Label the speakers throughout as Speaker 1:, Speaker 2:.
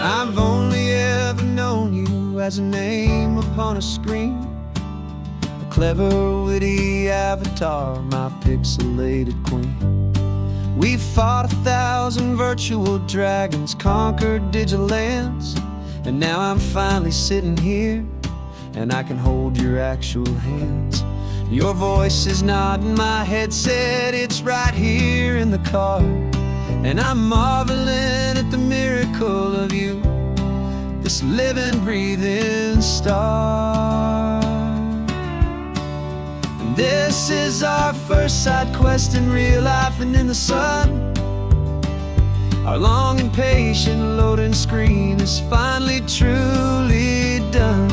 Speaker 1: I've only ever known you as a name upon a screen, a clever, witty avatar, my pixelated queen. We've fought 1,000 virtual dragons, conquered digital lands, and now I'm finally sitting here, and I can hold your actual hands. Your voice is not in my headset, it's right here in the car, and I'm marveling at the miracle of you, this living, breathing star. And this is our first side quest in real life and in the sun. Our long and patient loading screen is finally truly done.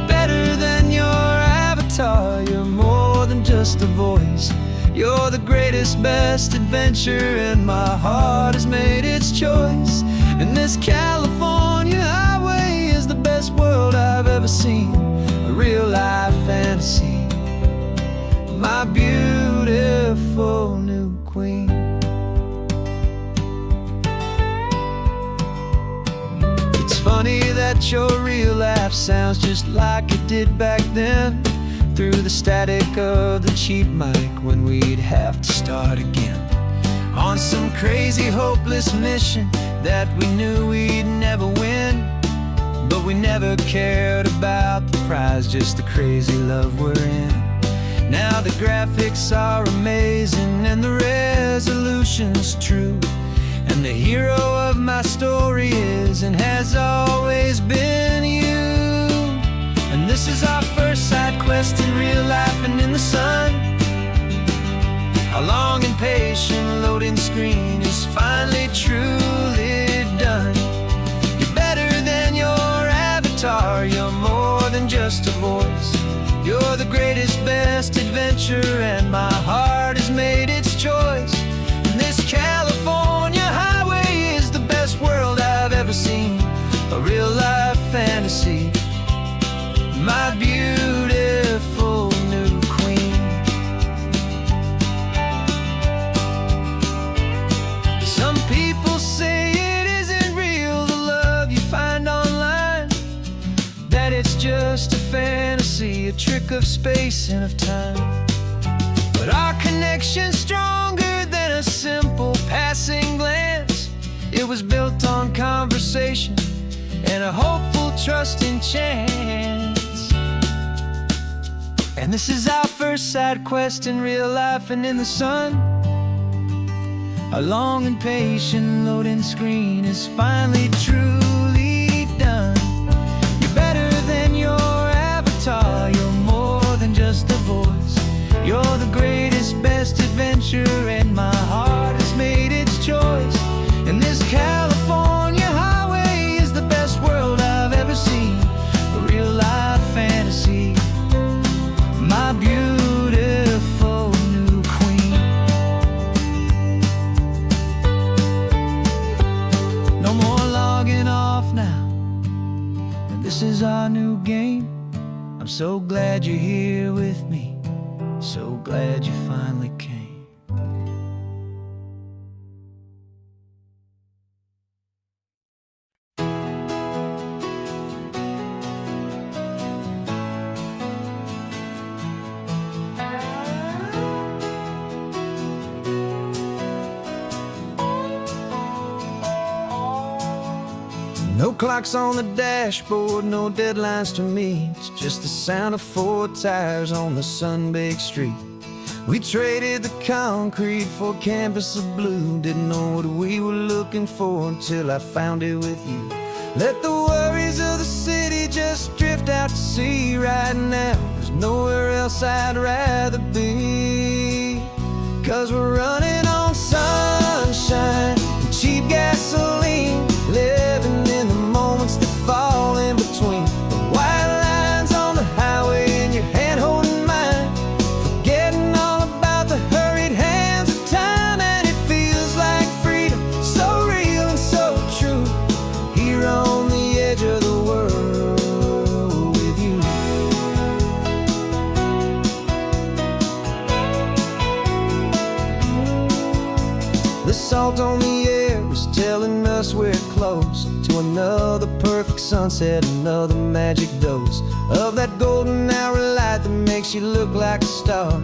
Speaker 1: Better than your avatar, you're more than just a voice. You're the greatest, best adventure, and my heart has made its choice. And this California highway is the best world I've ever seen, a real-life fantasy, my beautiful new queen. It's funny that your real life sounds just like it did back then, through the static of the cheap mic when we'd have to start again, on some crazy hopeless mission that we knew we'd never win. But we never cared about the prize, just the crazy love we're in. Now the graphics are amazing and the resolution's true, and the hero of my story is and has always been you. And this is our first side quest in real life and in the sun. Our long and patient loading screen is finally truly done. You're better than your avatar, you're more than just a voice. You're the greatest, best adventure, and my heart has made its choice. And this California highway is the best world I've ever seen, a real-life fantasy, my beautiful new queen. Some people say it isn't real, the love you find online, that it's just a fantasy, a trick of space and of time. But our connection's stronger than a simple passing glance. It was built on conversation and a hopeful, trusting chance. And this is our first side quest in real life and in the sun. Our long and patient loading screen is finally truly done. You're better than your avatar, you're more than just a voice. You're the greatest, best adventure, and my heart has made its choice. And this California highway is the best world I've ever seen, a real-life fantasy, my beautiful new queen. No more logging off now, and this is our new game. I'm so glad you're here with me, so glad you finally came. No clocks on the dashboard, no deadlines to meet, just the sound of 4 tires on the sun-baked street. We traded the concrete for a canvas of blue, didn't know what we were looking for until I found it with you. Let the worries of the city just drift out to sea right now. There's nowhere else I'd rather be, 'cause we're running on sunshine and cheap gasoline, living in the moments that fall in between the white lines on the highway and your hand holding mine, forgetting all about the hurried hands of time. And it feels like freedom, so real and so true, here on the edge of the world with you. The salt on the air was ghost telling us we're close to another perfect sunset, another magic dose of that golden hour light that makes you look like a star,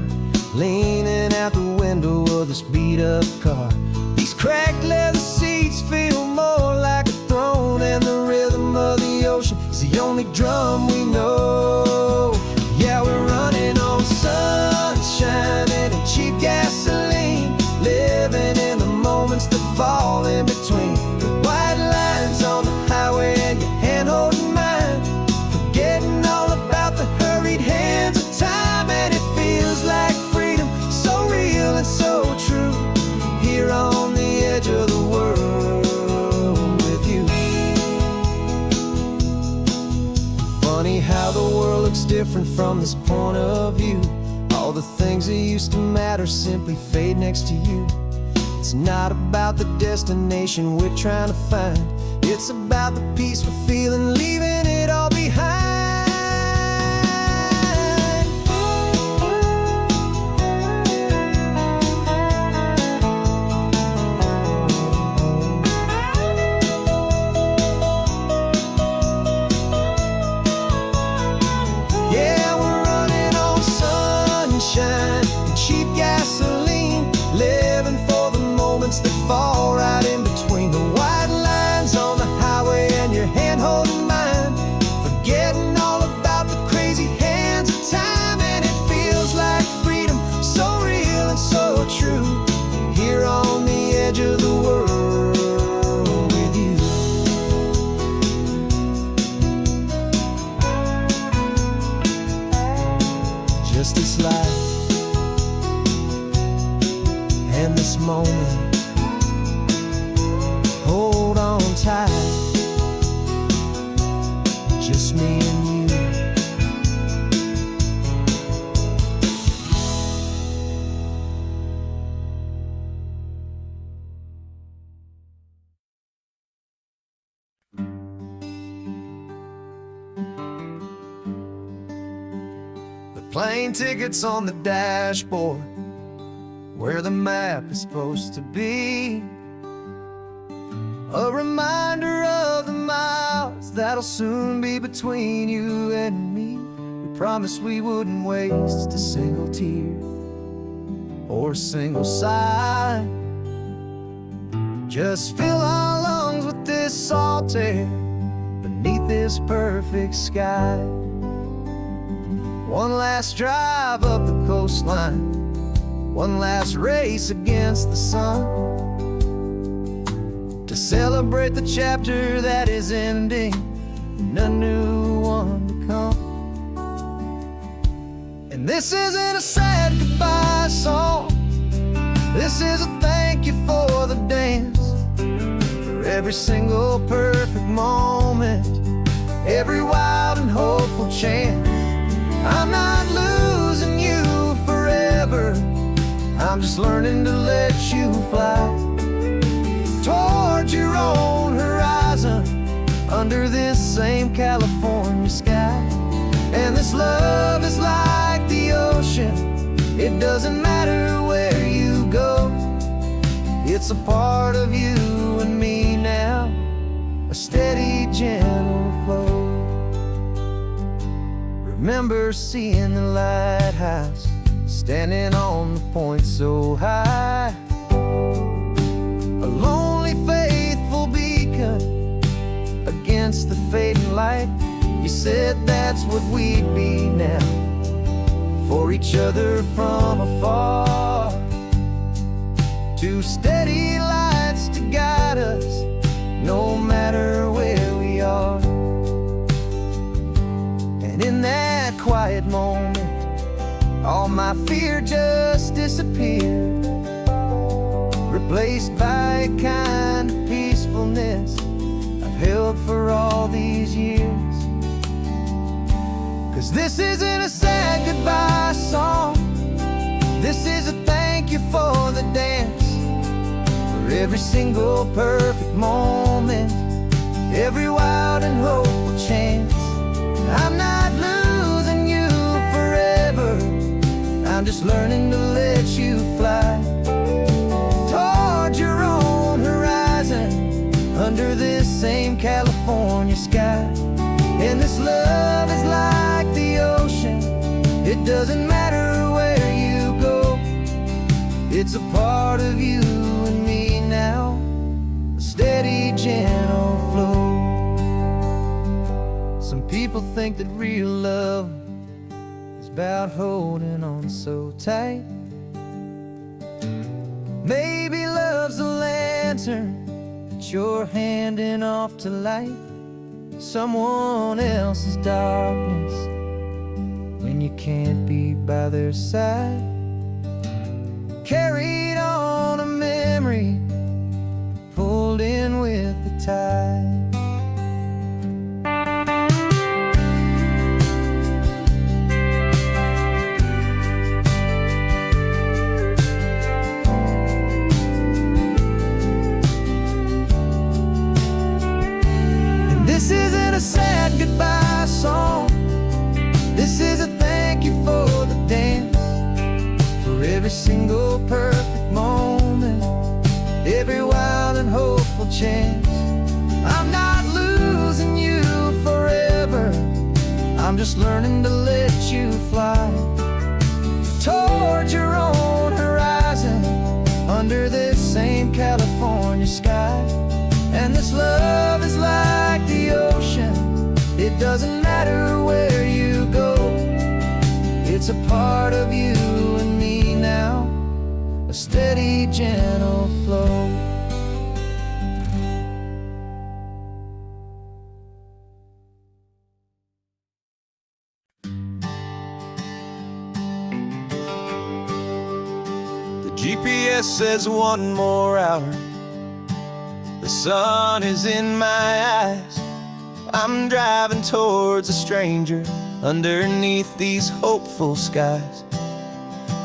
Speaker 1: leaning out the window of this beat-up car. These cracked leather seats feel more like a throne, and the rhythm of the ocean is the only drum we know. Yeah, we're running on sunshine and cheap gasoline, living in the moments that fall in between the white lines on the highway and your hand holding mine, forgetting all about the hurried hands of time. And it feels like freedom, so real and so true, here on the edge of the world with you. Funny how the world looks different from this point of view. All the things that used to matter simply fade next to you. It's not about the destination we're trying to find, it's about the peace we're feeling, leaving it all behind. Yeah, we're running on sunshine and cheap gasoline, living for the moments that fall right in between the white lines on the highway and your hand holding mine, forgetting all about the crazy hands of time. And it feels like freedom, so real and so true, here on the edge of the world with you. Just this life and this moment, hold on tight, just me and you. The plane tickets on the dashboard, where the map is supposed to be, a reminder of the miles that'll soon be between you and me. We promised we wouldn't waste a single tear or a single sigh, just fill our lungs with this salt air beneath this perfect sky. One last drive up the coastline, one last race against the sun, to celebrate the chapter that is ending and a new one to come. And this isn't a sad goodbye song, this is a thank you for the dance, for every single perfect moment, every wild and hopeful chance. I'm not losing you forever, I'm just learning to let you fly towards your own horizon, under this same California sky. And this love is like the ocean, it doesn't matter where you go, it's a part of you and me now, a steady, gentle flow. Remember seeing the lighthouse, standing on the point so high, a lonely, faithful beacon against the fading light. You said that's what we'd be now, for each other from afar, two steady lights to guide us, no matter where we are. And in that quiet moment, all my fear just disappeared, replaced by a kind of peacefulness I've held for all these years. 'Cause this isn't a sad goodbye song, this is a thank you for the dance, for every single perfect moment, every wild and hopeful chance. I'm not losing you forever, I'm just learning to let you fly towards your own horizon, It's a part of you and me now, a steady, gentle flow. Some people think that real love is about holding on so tight. Maybe love's a lantern that you're handing off to light someone else's darkness when you can't be by their side. Carried on a memory, pulled in with the tide. This isn't a sad goodbye song. This is a thank you for the dance, for every single perfect moment, every wild and hopeful chance. I'm not losing you forever, I'm just learning to let you fly toward your own horizon, under this same California sky. And this love is like the ocean, it doesn't matter where you go. It's a part of you and me now, a steady, gentle flow. The GPS says 1 more hour. The sun is in my eyes. I'm driving towards a stranger underneath these hopeful skies.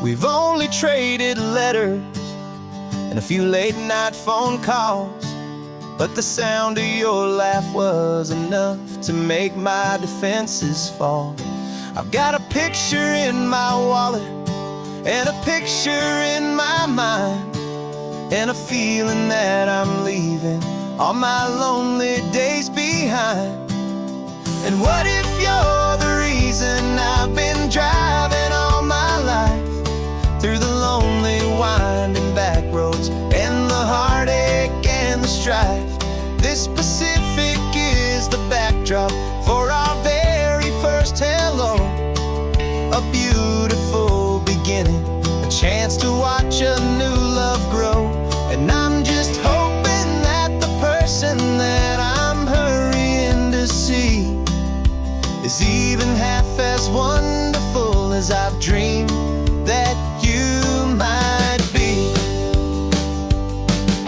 Speaker 1: We've only traded letters and a few late night phone calls, but the sound of your laugh was enough to make my defenses fall. I've got a picture in my wallet and a picture in my mind, and a feeling that I'm leaving all my lonely days behind. And what if you're the reason I've been driving all my life, through the lonely winding back roads and the heartache and the strife? This Pacific is the backdrop for our very first hello, a beautiful beginning, a chance to watch a new love grow. And I'm just hoping that the person that I'm hurrying to see is even half as wonderful as I've dreamed that you might be.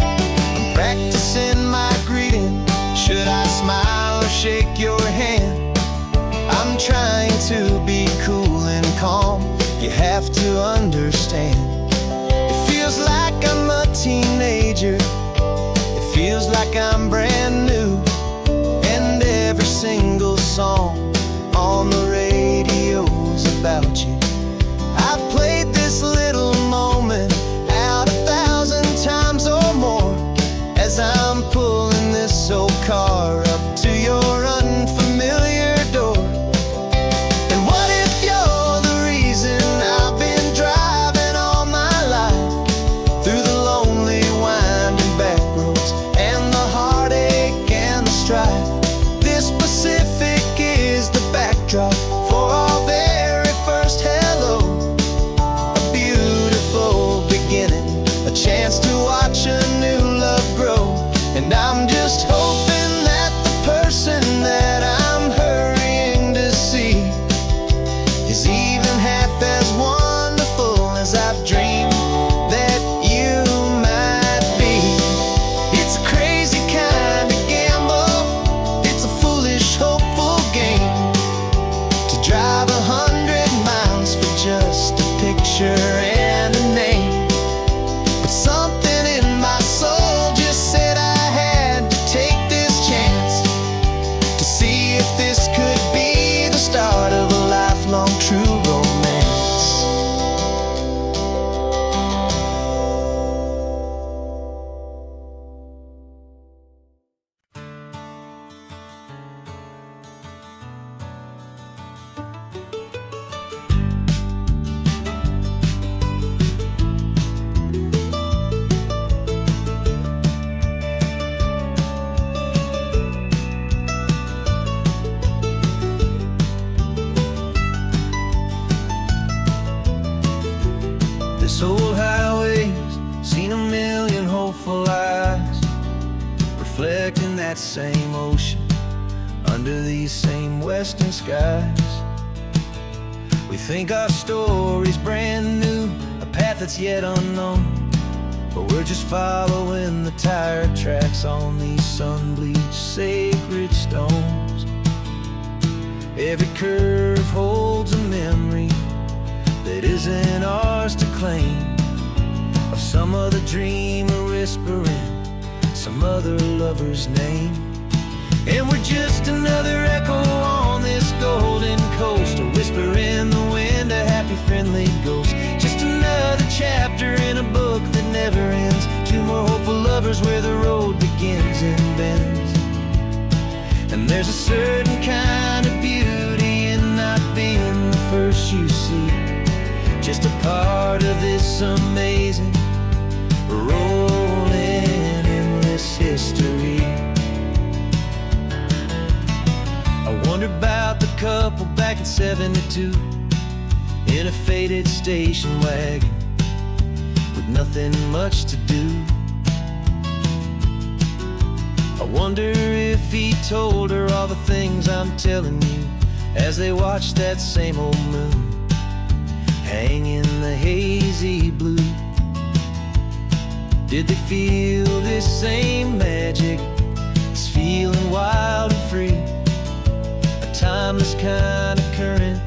Speaker 1: I'm practicing my greeting. Should I smile or shake your hand? I'm trying to be cool and calm. You have to understand. It feels like I'm a teenager, it feels like I'm brand new, and every single song on the radio's about you. I've played this little moment out 1,000 times or more, as I'm pulling this old car up to your unfamiliar door. And what if you're the reason I've been driving that same ocean, under these same western skies. We think our story's brand new, a path that's yet unknown, but we're just following the tire tracks on these sun-bleached sacred stones. Every curve holds a memory that isn't ours to claim, of some other dreamer whispering some other lover's name. And we're just another echo on this golden coast, a whisper in the wind, a happy friendly ghost. Just another chapter in a book that never ends, two more hopeful lovers where the road begins and bends. And there's a certain kind of beauty in not being the first you see, just a part of this amazing rolling endless history. I wonder about the couple back in '72 in a faded station wagon with nothing much to do. I wonder if he told her all the things I'm telling you as they watched that same old moon hang in the hazy blue. Did they feel this same magic, this feeling wild and free, a timeless kind of current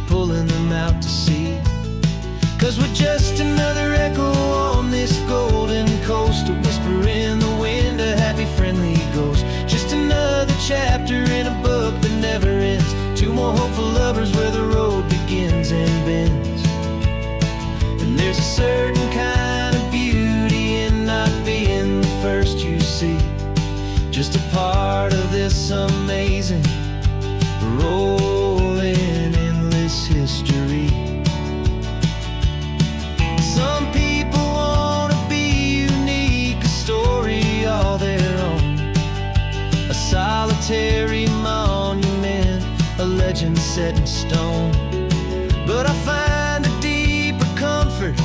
Speaker 1: pulling them out to sea? 'Cause we're just another echo on this golden coast, a whisper in the wind, a happy friendly ghost. Just another chapter in a book that never ends, two more hopeful lovers where the road begins and bends. And there's a certain kind of beauty in not being the first you see, just a part of this amazing rolling endless history. Some people wanna be unique, a story all their own, a solitary monument, a legend set in stone. But I find a deeper comfort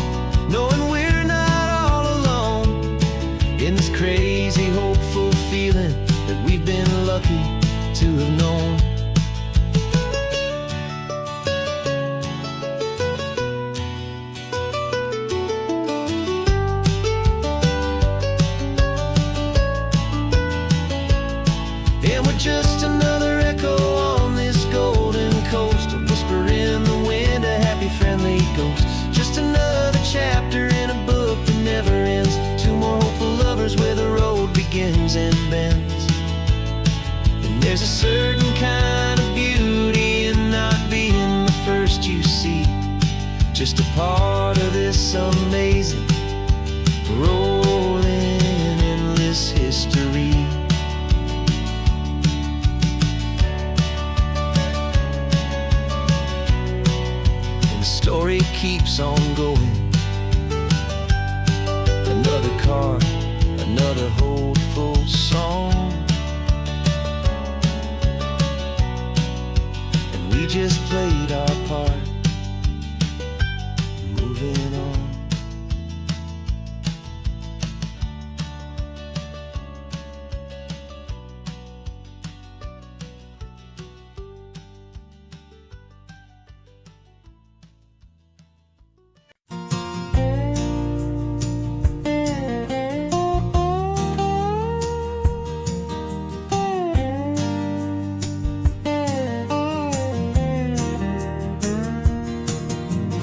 Speaker 1: knowing we're not all alone in this crazy hopeful feeling that we've been lucky to have known. And we're just another echo on this golden coast, a whisper in the wind, a happy friendly ghost. Just another chapter in a book that never ends, two more hopeful lovers where the road begins and bends. And there's a certain kind of beauty in not being the first you see, just a part of this amazing rolling endless history. Story keeps on going, another card, another hopeful song, and we just played our part, moving on.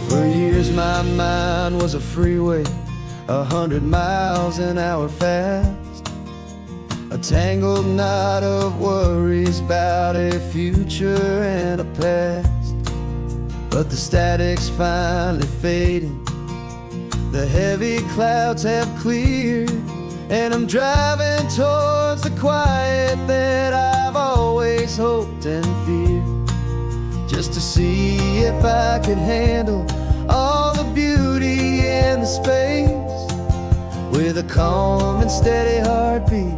Speaker 1: For years my mind was a freeway, 100 miles an hour fast, a tangled knot of worries about a future and a past. But the static's finally fading, the heavy clouds have cleared, and I'm driving towards the quiet that I've always hoped and feared, just to see if I could handle all the beauty and the space, with a calm and steady heartbeat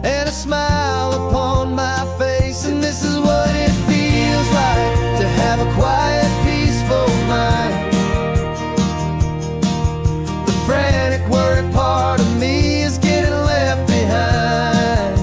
Speaker 1: and a smile upon my face. And this is what it feels like to have a quiet, peaceful mind. The frantic, worried part of me is getting left behind.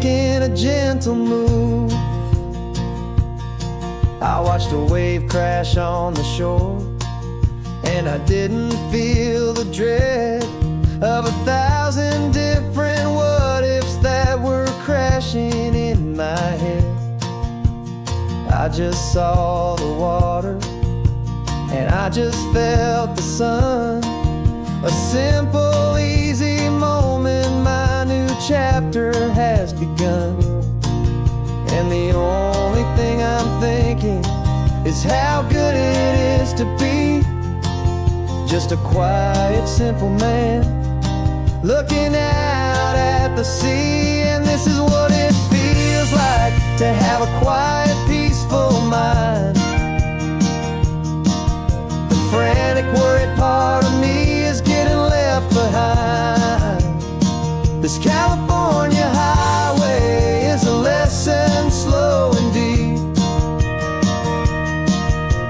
Speaker 1: making a gentle move. I watched a wave crash on the shore, and I didn't feel the dread of 1,000 different what-ifs that were crashing in my head. I just saw the water, and I just felt the sun. A simple, easy moment, my new chapter has begun. And the only thing I'm thinking is how good it is to be just a quiet, simple man looking out at the sea. And this is what it feels like to have a quiet, peaceful mind. The frantic, worried part of me is getting left behind. This California highway is a lesson, slow and deep,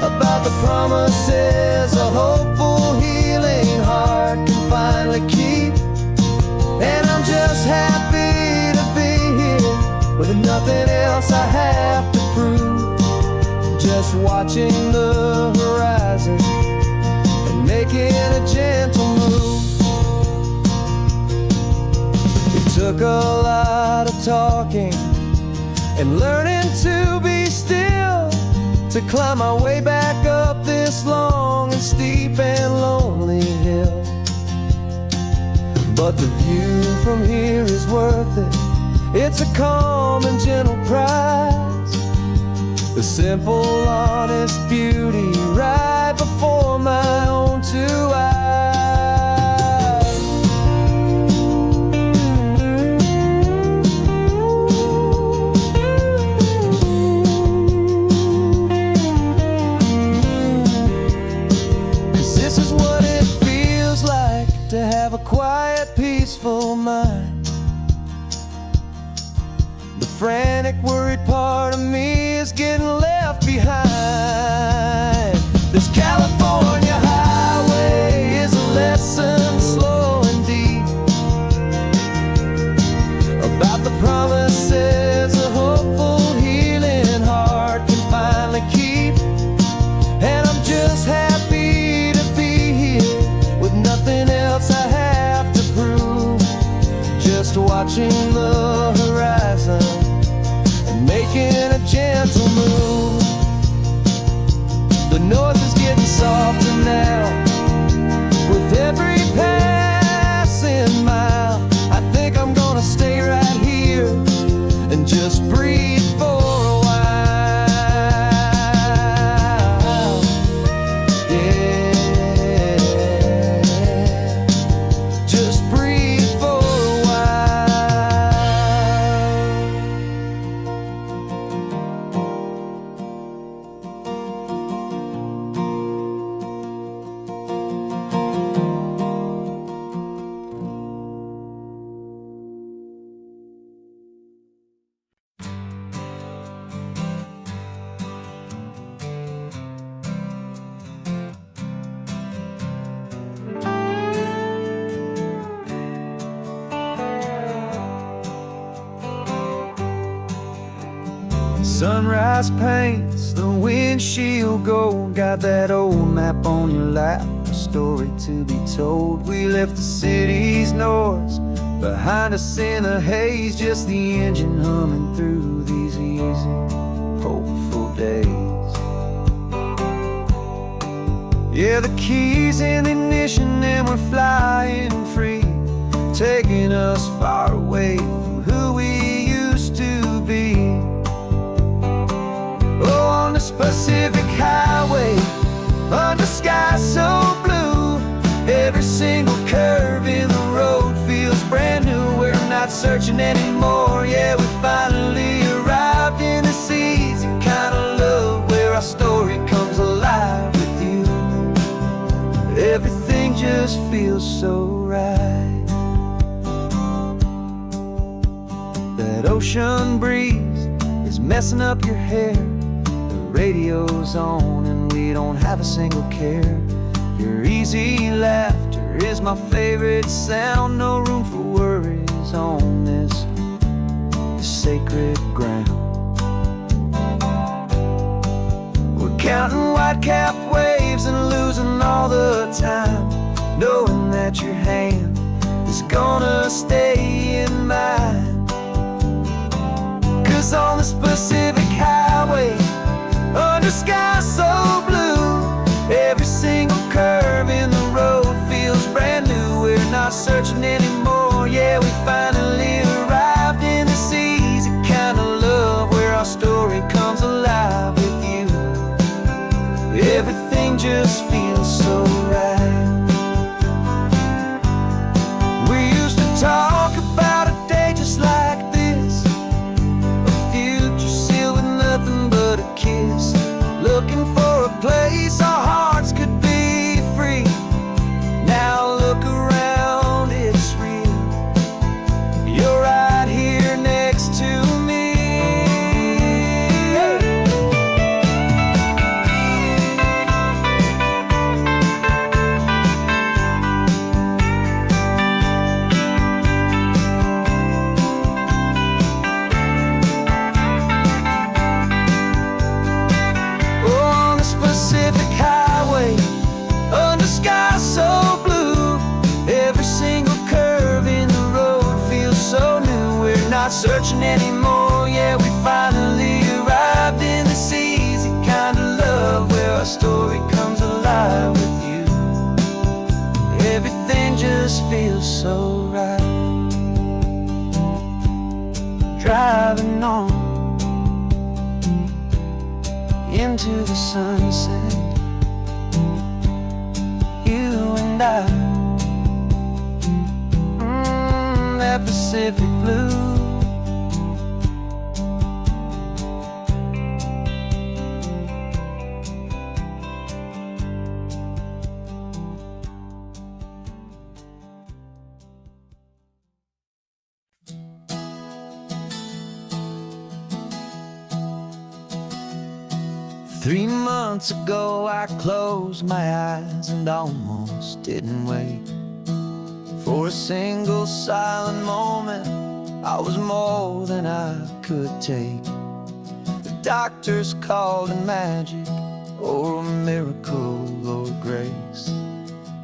Speaker 1: about the promises a hopeful, healing heart can finally keep. And I'm just happy to be here with nothing else I have to prove, just watching the horizon and making a gentle move. It took a lot of talking and learning to be still to climb my way back up this long and steep and lonely hill. But the view from here is worth it. It's a calm and gentle prize, the simple, honest beauty right before my own two eyes. To have a quiet, peaceful mind. The frantic, worried part of me is getting left behind. This California highway is a lesson, slow and deep, about the promises a hopeful, healing heart can finally keep. And I'm just happy to be here with nothing else I have to prove, just watching the horizon and making a gentle move. The noise is getting softer now with every passing mile. I think I'm gonna stay right here and just breathe for a while. Sunrise paints the windshield gold. Got that old map on your lap, a story to be told. We left the city's noise behind us in the haze, just the engine humming through these easy, hopeful days. Yeah, the keys in the ignition and we're flying free, taking us far away from who we used to be. Oh, on this Pacific highway, under sky so blue, every single curve in the road feels brand new. We're not searching anymore, yeah, we finally arrived in this easy kind of love where our story comes alive with you. Everything just feels so right. That ocean breeze is messing up your hair, radio's on and we don't have a single care. Your easy laughter is my favorite sound, no room for worries on this sacred ground. We're counting white-capped waves and losing all the time, knowing that your hand is gonna stay in mine. 'Cause on this Pacific highway, under skies so blue, every single curve in the road feels brand new. We're not searching anymore, yeah, we finally arrived in this easy kind of love where our story comes alive with you. Everything just feels so right. We used to talk about a day just like this, a future sealed with nothing but a kiss, looking for a place our hearts could be free. Now look around, it's real. You're right here next to me. On this Pacific highway, under skies so blue, every single curve in the road feels so new. We're not searching anymore, yeah, we finally arrived in this easy kind of love where our story comes alive with you. Everything just feels so right. Driving on into the sunset, you and I, that Pacific blue. Three months ago I closed my eyes and almost didn't wait for a single silent moment. I was more than I could take. The doctors called it magic, or a miracle, or grace.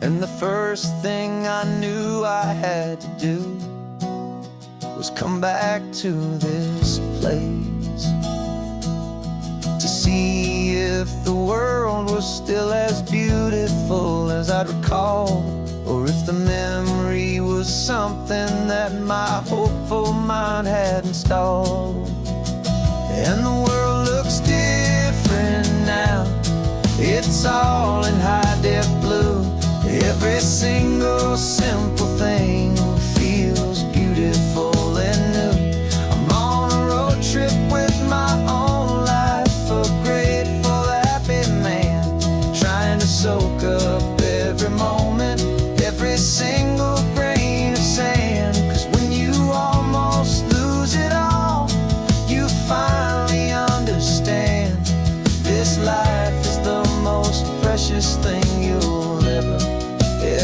Speaker 1: And the first thing I knew I had to do was come back to this place, to see if the world was still as beautiful as I'd recall, or if the memory was something that my hopeful mind had installed. And the world looks different now, it's all in high-def blue. Every single simple thing feels beautiful and new. I'm on a road trip with my own life, a grateful, happy man, trying to soak up every moment, every single grain of sand. 'Cause when you almost lose it all, you finally understand this life is the most precious thing you'll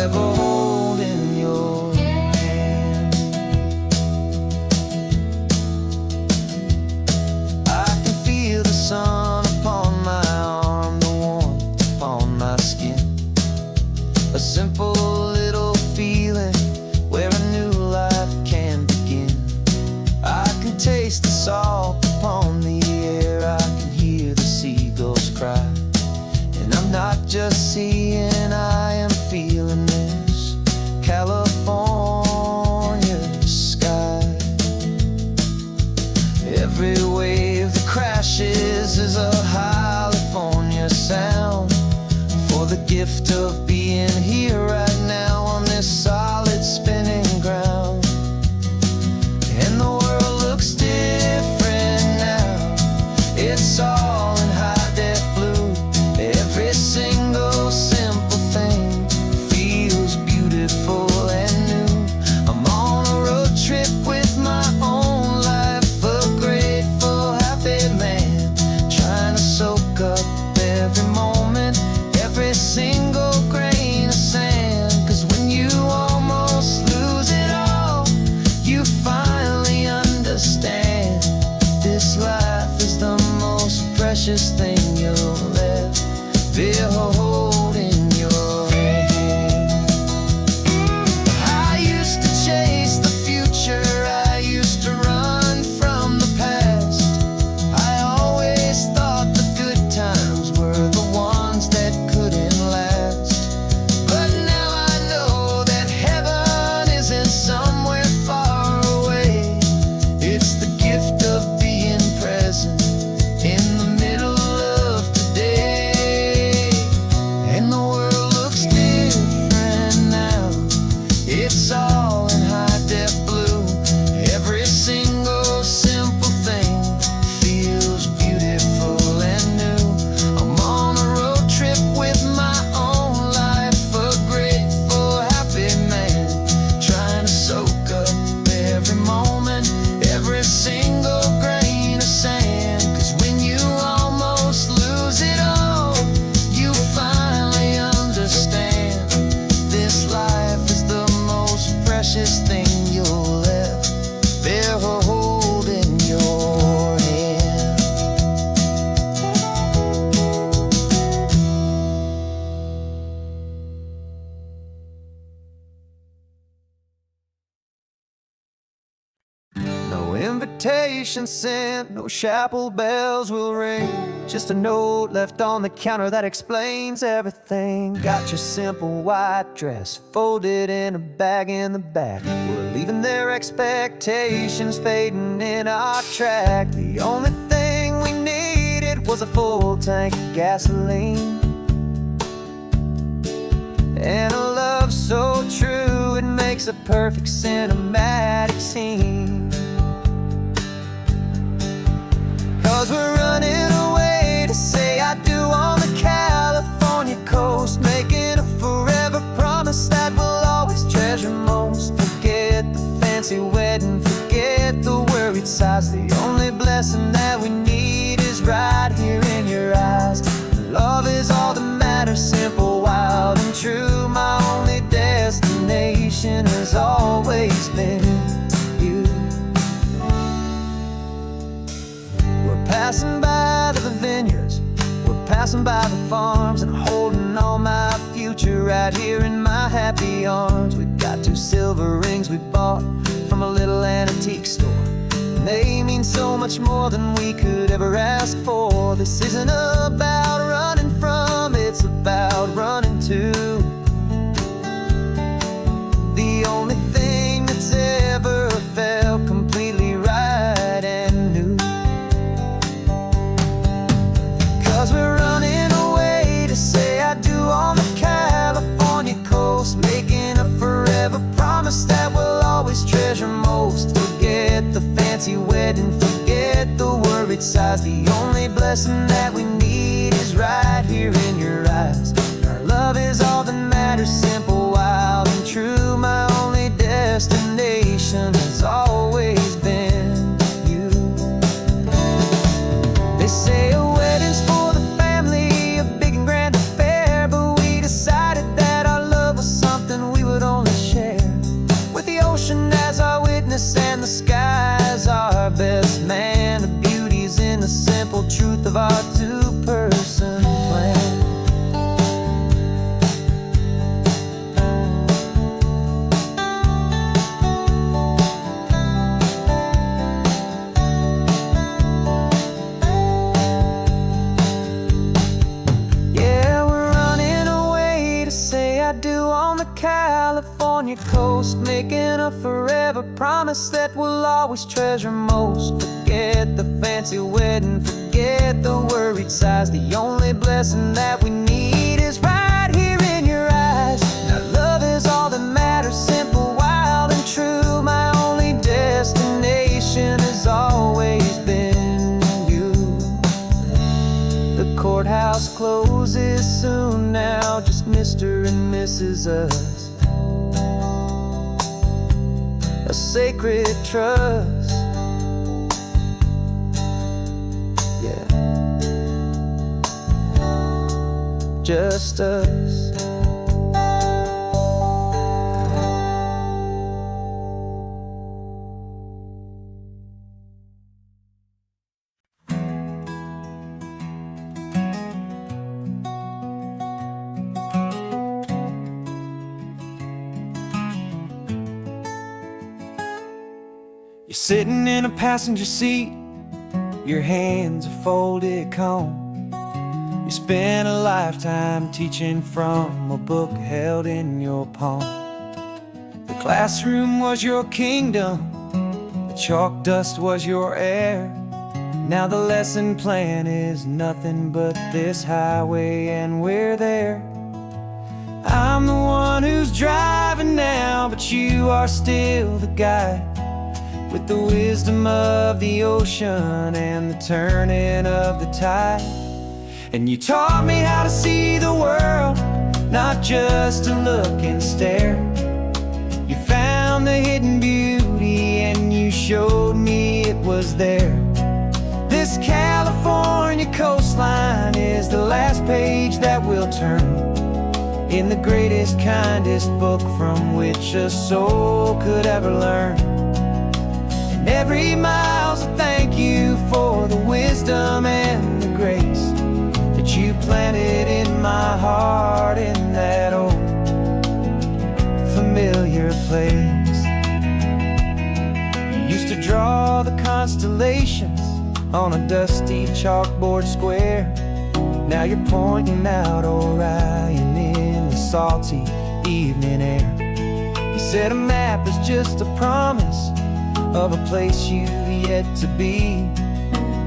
Speaker 1: ever hold in your hand. I can feel the sun upon my arm, the warmth upon my skin, a simple little feeling where a new life can begin. I can taste the salt upon the air, I can hear the seagulls cry, and I'm not just seeing, I am feeling this California sky. Every wave that crashes is a California sound, for the gift of being here right now on this solid spinning ground. And the world looks different now, it's all in high-def blue. Every single simple thing feels beautiful and new. I'm on a road trip with my own life, a grateful, happy man, trying to soak up every moment, every single grain of sand. This life is the most precious thing you'll ever behold in your hand. I used to chase the future, I used to run from the past. I always thought the good times were the ones that couldn't last. But now I know that heaven isn't somewhere far away. It's the gift of being present in the middle of today. And the world looks different now. It's all in high-def blue. Every single simple thing feels beautiful and new. I'm on a road trip with my own life, a grateful, happy man, trying to soak up every moment, every single grain of sand. 'Cause when you almost lose it all, you finally understand. This life is the most precious thing you'll ever hold in your hand. No invitation sent, no chapel bells will ring. Just a note left on the counter that explains everything. Got your simple white dress folded in a bag in the back. We're leaving their expectations fading in our track. The only thing we needed was a full tank of gasoline, and a love so true it makes a perfect cinematic scene. 'Cause we're running away to say I do on the California coast, making a forever promise that we'll always treasure most. Forget the fancy wedding, forget the worried sighs. The only blessing that we need is right here in your eyes. Love is all that matters, simple, wild, and true. My only destination has always been you. We're passing by the vineyards, we're passing by the farms, and holding on my future right here in my happy arms. We've got 2 silver rings we bought from a little antique store, and they mean so much more than we could ever ask for. This isn't about running from, it's about running to. The only thing that's ever felt completely right and new. 'Cause we're running away to say I do on the California coast, making a forever promise that we'll always treasure most. Forget the fancy wedding, forget the worried sighs. The only blessing that we need is right here in your eyes. Our love is all that matters, simple, wild, and true. My only destination has always been you. They say a wedding's for the family, a big and grand affair, but we decided that our love was something we would only share with the ocean as our witness and the sky as our best man. The beauty's in the simple truth of our 2-person plan. Yeah, we're running away to say I do on the California coast, making a forever promise that we'll always treasure most. Forget the fancy wedding, forget the worried sighs. The only blessing that we need is right here in your eyes. Now love is all that matters, simple, wild, and true. My only destination has always been you. The courthouse closes soon now, just Mr. and Mrs. Us. A sacred trust, yeah, just us. sitting in a passenger seat, your hands are folded calm. You spent a lifetime teaching from a book held in your palm. The classroom was your kingdom, the chalk dust was your air. Now the lesson plan is nothing but this highway and we're there. I'm the one who's driving now, but you are still the guide, with the wisdom of the ocean and the turning of the tide. And you taught me how to see the world, not just to look and stare. You found the hidden beauty and you showed me it was there. This California coastline is the last page that we'll turn in the greatest, kindest book from which a soul could ever learn. And every mile's a thank you for the wisdom and the grace that you planted in my heart in that old familiar place. You used to draw the constellations on a dusty chalkboard square. Now you're pointing out Orion in the salty evening air. You said a map is just a promise of a place you've yet to be,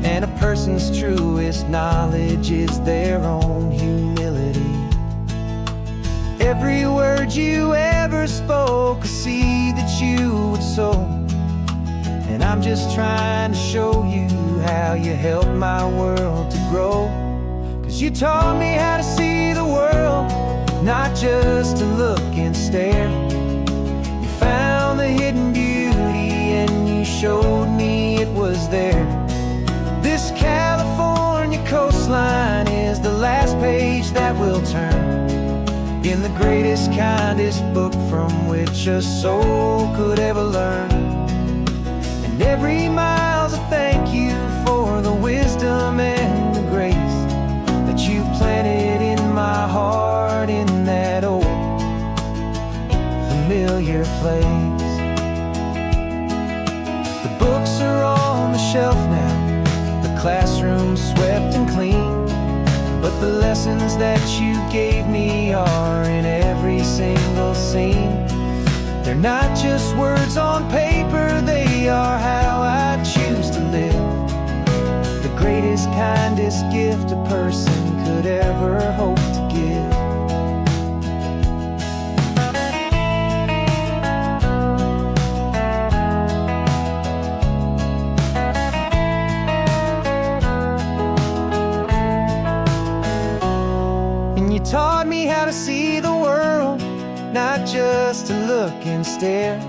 Speaker 1: and a person's truest knowledge is their own humility. Every word you ever spoke, a seed that you would sow, and I'm just trying to show you how you helped my world to grow. 'Cause you taught me how to see the world, not just to look and stare. You found the hidden beauty and you showed me it was there. This California coastline is the last page that we'll turn in the greatest, kindest book from which a soul could ever learn. And every mile's a thank you for the wisdom and the grace that you planted in my heart in that old familiar place. The books are on the shelf now, the classroom swept and clean, but the lessons that you gave me are in every single scene. They're not just words on paper, they are how I choose to live. The greatest, kindest gift a person could ever hope to give. And you taught me how to see the world, not just to look and stare.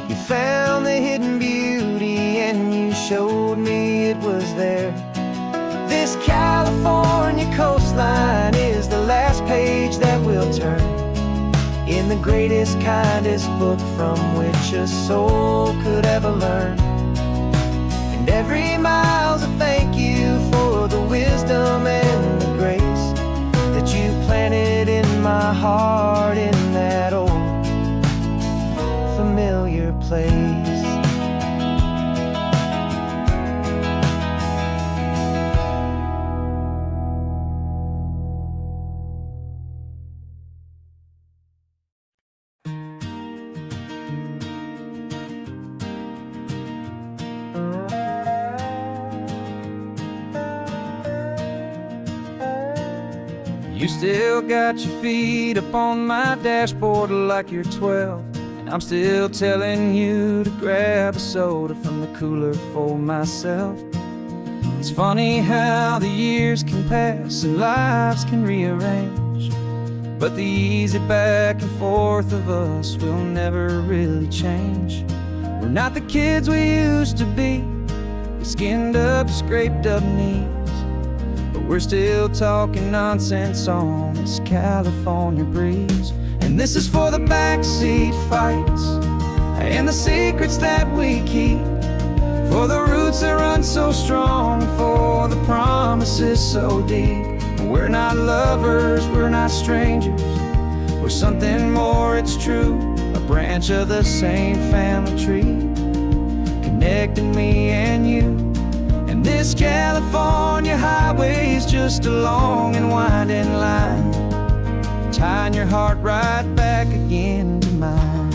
Speaker 1: You found the hidden beauty and you showed me it was there. This California coastline is the last page that we'll turn in the greatest, kindest book from which a soul could ever learn. And every mile's a thank you for the wisdom and the grace that you planted in my heart in that old familiar place. You still got your feet up on my dashboard like you're 12, and I'm still telling you to grab a soda from the cooler for myself. It's funny how the years can pass and lives can rearrange, but the easy back and forth of us will never really change. We're not the kids we used to be, with skinned up, scraped up knees, but we're still talking nonsense on this California breeze. And this is for the backseat fights and the secrets that we keep, for the roots that run so strong, for the promises so deep. We're not lovers, we're not strangers, we're something more, it's true, a branch of the same family tree, connecting me and you. And this California highway is just a long and winding line, tying your heart right back again to mine.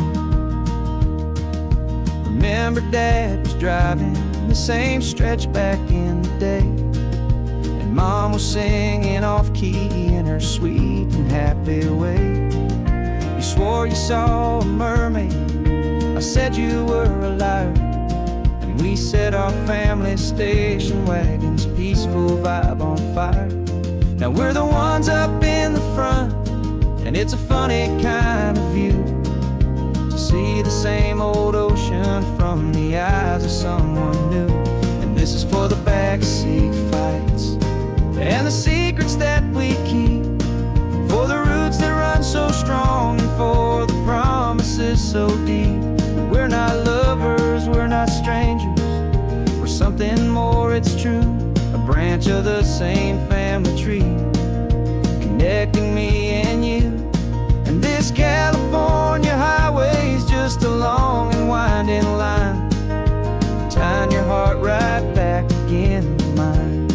Speaker 1: Remember Dad was driving the same stretch back in the day, and Mom was singing off-key in her sweet and happy way. You swore you saw a mermaid, I said you were a liar, and we set our family station wagon's peaceful vibe on fire. Now we're the ones up in the front, and it's a funny kind of view to see the same old ocean from the eyes of someone new. And this is for the backseat fights and the secrets that we keep, for the roots that run so strong and for the promises so deep. We're not lovers, we're not strangers, we're something more, it's true. A branch of the same family tree, connecting me and you. And this California highway is just a long and winding line, tying your heart right back again to mine.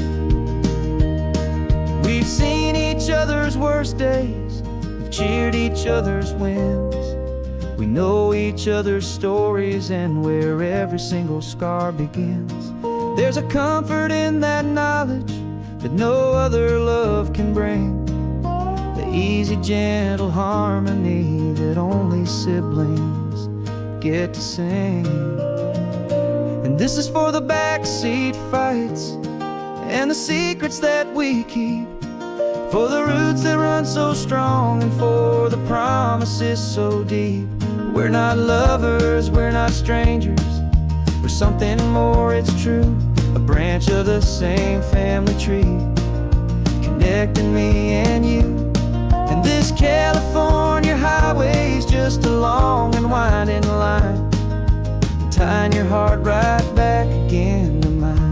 Speaker 1: We've seen each other's worst days, we've cheered each other's wins. We know each other's stories and where every single scar begins. There's a comfort in that knowledge that no other love can bring, the easy, gentle harmony that only siblings get to sing. And this is for the backseat fights and the secrets that we keep, for the roots that run so strong and for the promises so deep. We're not lovers, we're not strangers, we're something more, it's true. A branch of the same family tree, connecting me and you. And this California highway is just a long and winding line, tying your heart right back again to mine.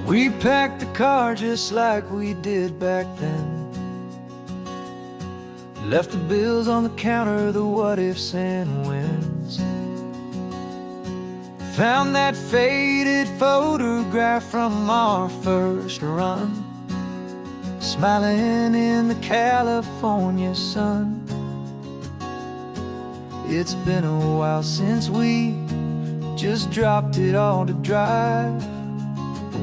Speaker 1: We packed the car just like we did back then, left the bills on the counter, the what ifs and whens. Found that faded photograph from our first run, smiling in the California sun. It's been a while since we just dropped it all to drive.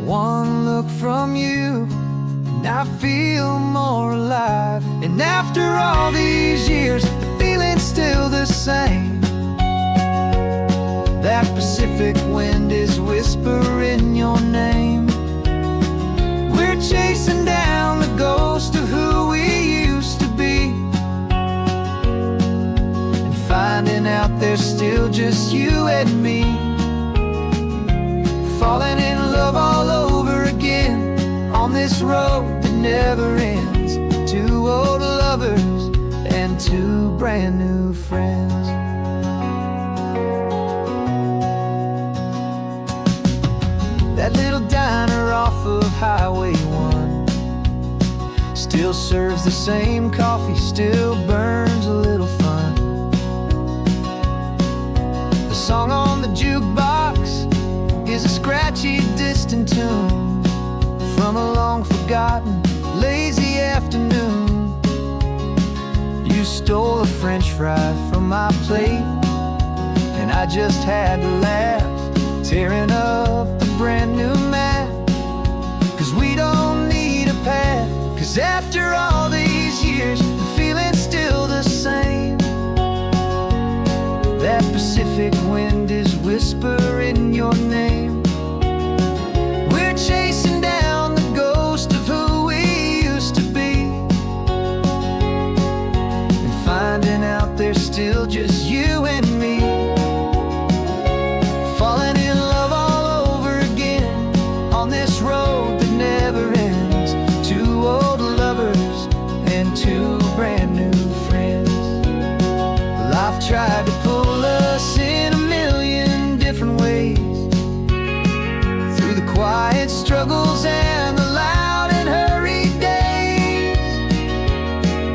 Speaker 1: One look from you and I feel more alive. And after all these years, the feeling's still the same. That Pacific wind is whispering your name. We're chasing down the ghost of who we used to be, and finding out there's still just you and me, falling in love all over again on this road that never ends. Two old lovers and two brand new friends. That little diner off of Highway 1 still serves the same coffee, still burns a little fun. The song on the jukebox is a scratchy, distant tune from a long-forgotten, lazy afternoon. You stole a French fry from my plate, and I just had to laugh, tearing up the brand new map. 'Cause we don't need a path, 'cause after all these years, the feeling's still the same. That Pacific wind is whispering your name. We're chasing down the ghost of who we used to be, and finding out there's still just you and me, falling in love all over quiet struggles and the loud and hurried days.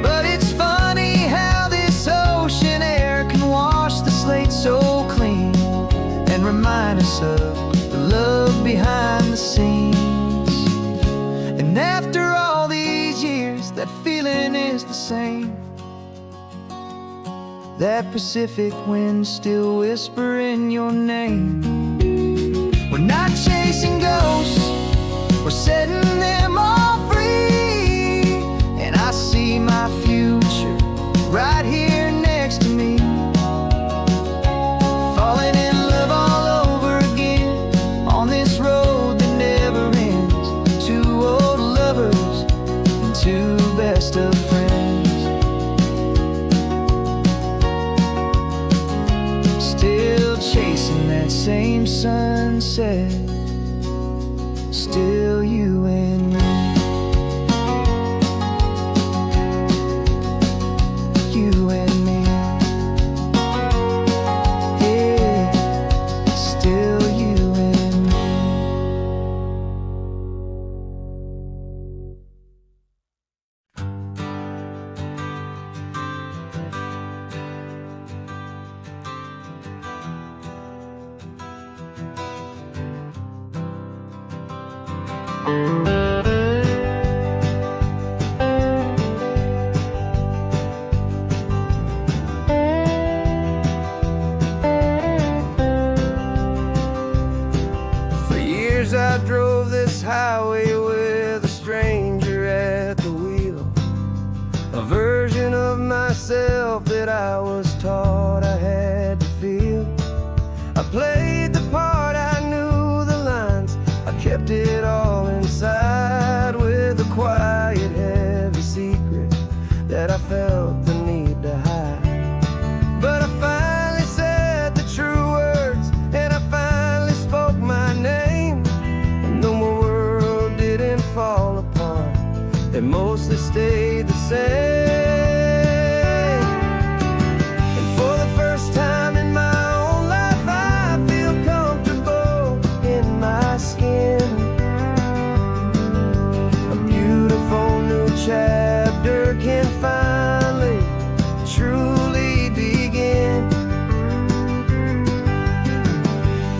Speaker 1: But it's funny how this ocean air can wash the slate so clean and remind us of the love behind the scenes. And after all these years, that feeling is the same. That Pacific wind still whispering your name. We're not chasing ghosts, we're setting them all free. And I see my future right here next to me, falling in love all over again on this road that never ends. Two old lovers and two best of friends, still chasing that same sunset. Still you and me. You and me. Yeah, still you and me. For years I drove this highway with a stranger at the wheel, a version of myself that I was taught I had to feel. I played the part, I knew the lines, I kept it all inside with a quiet, heavy secret that I felt the need to hide. But I finally said the true words, and I finally spoke my name. And though my world didn't fall apart, it mostly stayed the same. And for the first time in my own life, I feel comfortable in my skin. A beautiful new chapter can finally truly begin.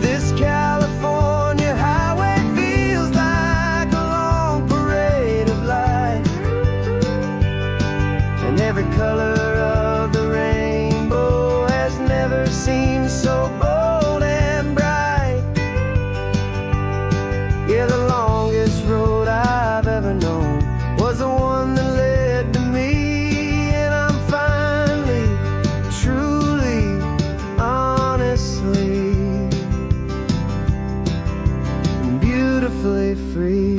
Speaker 1: This California highway feels like a long parade of light, and every color of the rainbow has never seemed so bold and bright. Yeah, the longest road I've ever known was the one that led to me. And I'm finally, truly, honestly, beautifully free.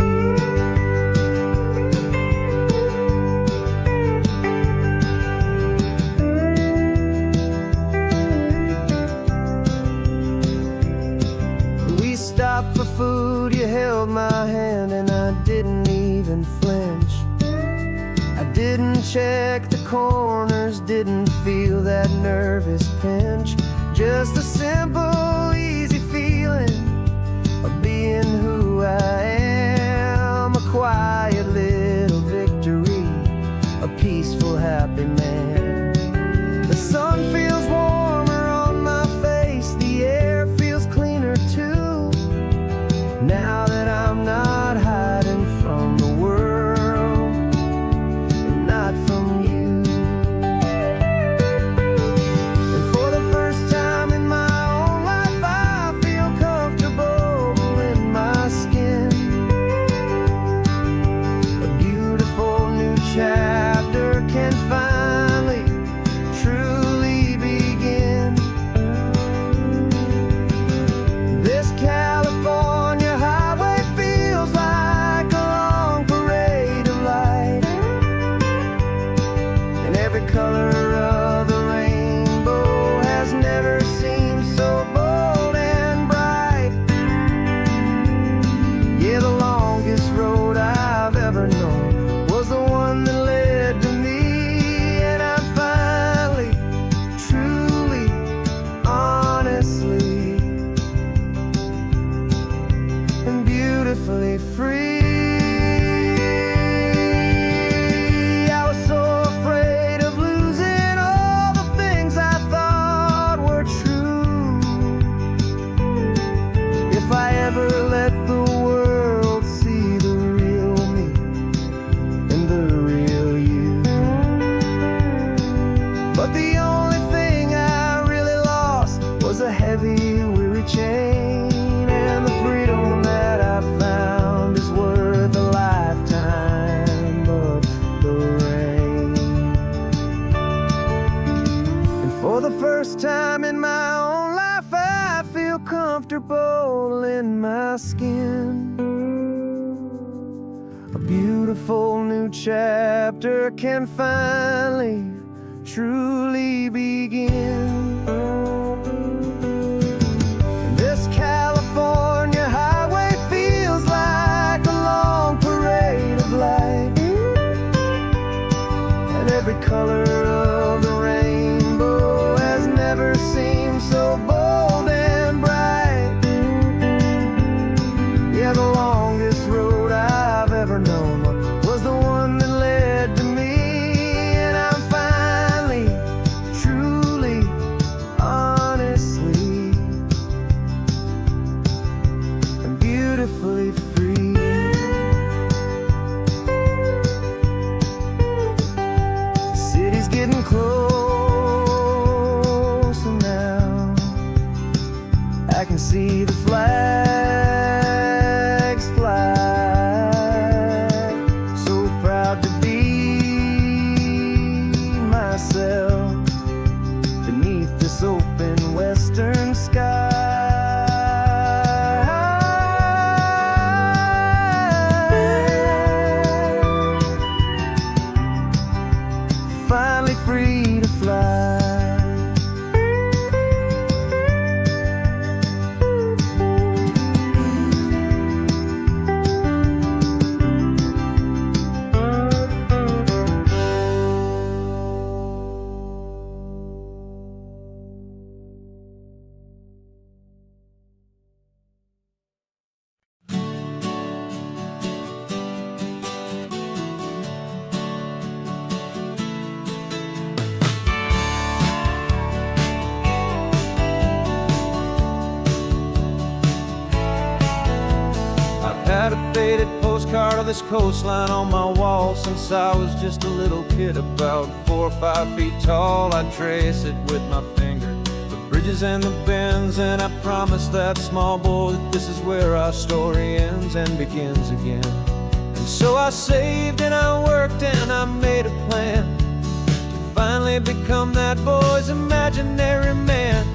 Speaker 1: We stopped for food, you held my hand, and I didn't even flinch. I didn't check the corners, didn't feel that nervous pinch. Just a simple, easy feeling of being who I am. A quiet little victory, a peaceful, happy man. The sun feels warmer on my face, the air feels cleaner too, now that I'm not hiding from the world and not from you. And for the first time in my own life, I beautifully free. I was so afraid of losing all the things I thought were true. If I ever let the world see the real me and the real you. But the only thing I really lost was a heavy, weary chain, and the freedom that I found is worth a lifetime of the rain. And for the first time in my own life, I feel comfortable in my skin. A beautiful new chapter can finally truly begin. This California highway feels like a long parade of light, and every color of the rainbow has never seemed so bold and bright. Yeah, the longest road I've ever known was the one that led to me, and I'm finally, truly, honestly, and beautifully free. The city's getting closer now. I can see the flags fly. So proud to be myself beneath this open western sky. Finally free to fly. Had a faded postcard of this coastline on my wall since I was just a little kid, about 4 or 5 feet tall. I trace it with my finger, the bridges and the bends, and I promised that small boy that this is where our story ends and begins again. And so I saved and I worked and I made a plan to finally become that boy's imaginary man.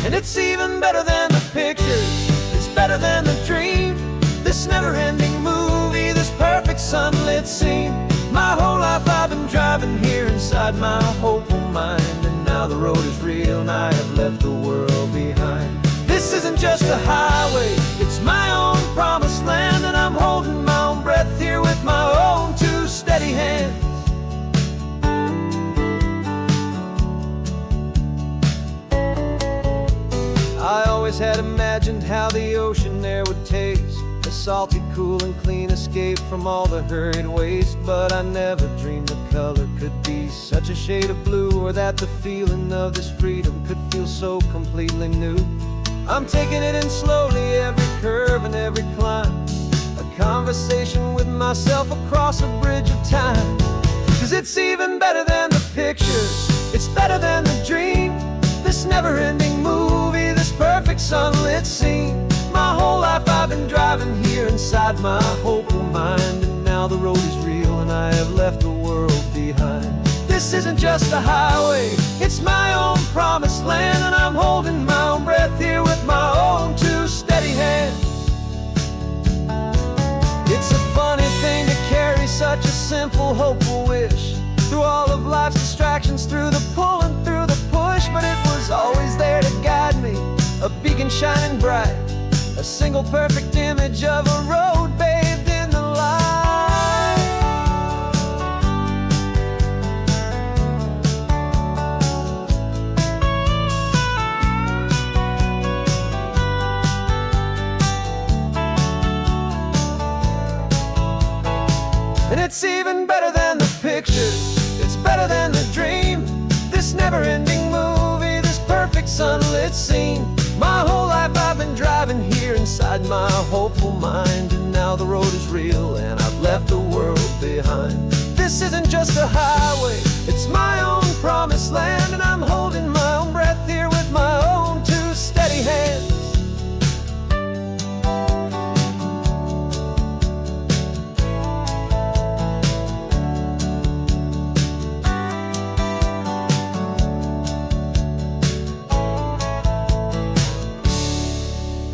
Speaker 1: And it's even better than the pictures, it's better than the dream. This never-ending movie, this perfect sunlit scene. My whole life I've been driving here inside my hopeful mind, and now the road is real and I have left the world behind. This isn't just a highway, it's my own promised land, and I'm holding my own breath here with my own 2 steady hands. I always had imagined how the ocean air would taste, a salty, cool and clean escape from all the hurried waste. But I never dreamed the color could be such a shade of blue, or that the feeling of this freedom could feel so completely new. I'm taking it in slowly, every curve and every climb, a conversation with myself across a bridge of time. 'Cause it's even better than the pictures, it's better than the dream. This never-ending movie, this perfect sunlit scene. My whole life I've been driving here inside my hopeful mind, and now the road is real and I have left the world behind. This isn't just a highway, it's my own promised land, and I'm holding my own breath here with my own 2 steady hands. It's a funny thing to carry such a simple, hopeful wish through all of life's distractions, through the pull and through the push. But it was always there to guide me, a beacon shining bright, a single perfect image of a road bathed in the light. And it's even better than the picture, it's better than the dream. This never-ending movie, this perfect sunlit scene. My whole life I've been driving here inside my hopeful mind, and now the road is real and I've left the world behind. This isn't just a highway, it's my own promised land, and I'm holding my own breath here with my own two steady hands.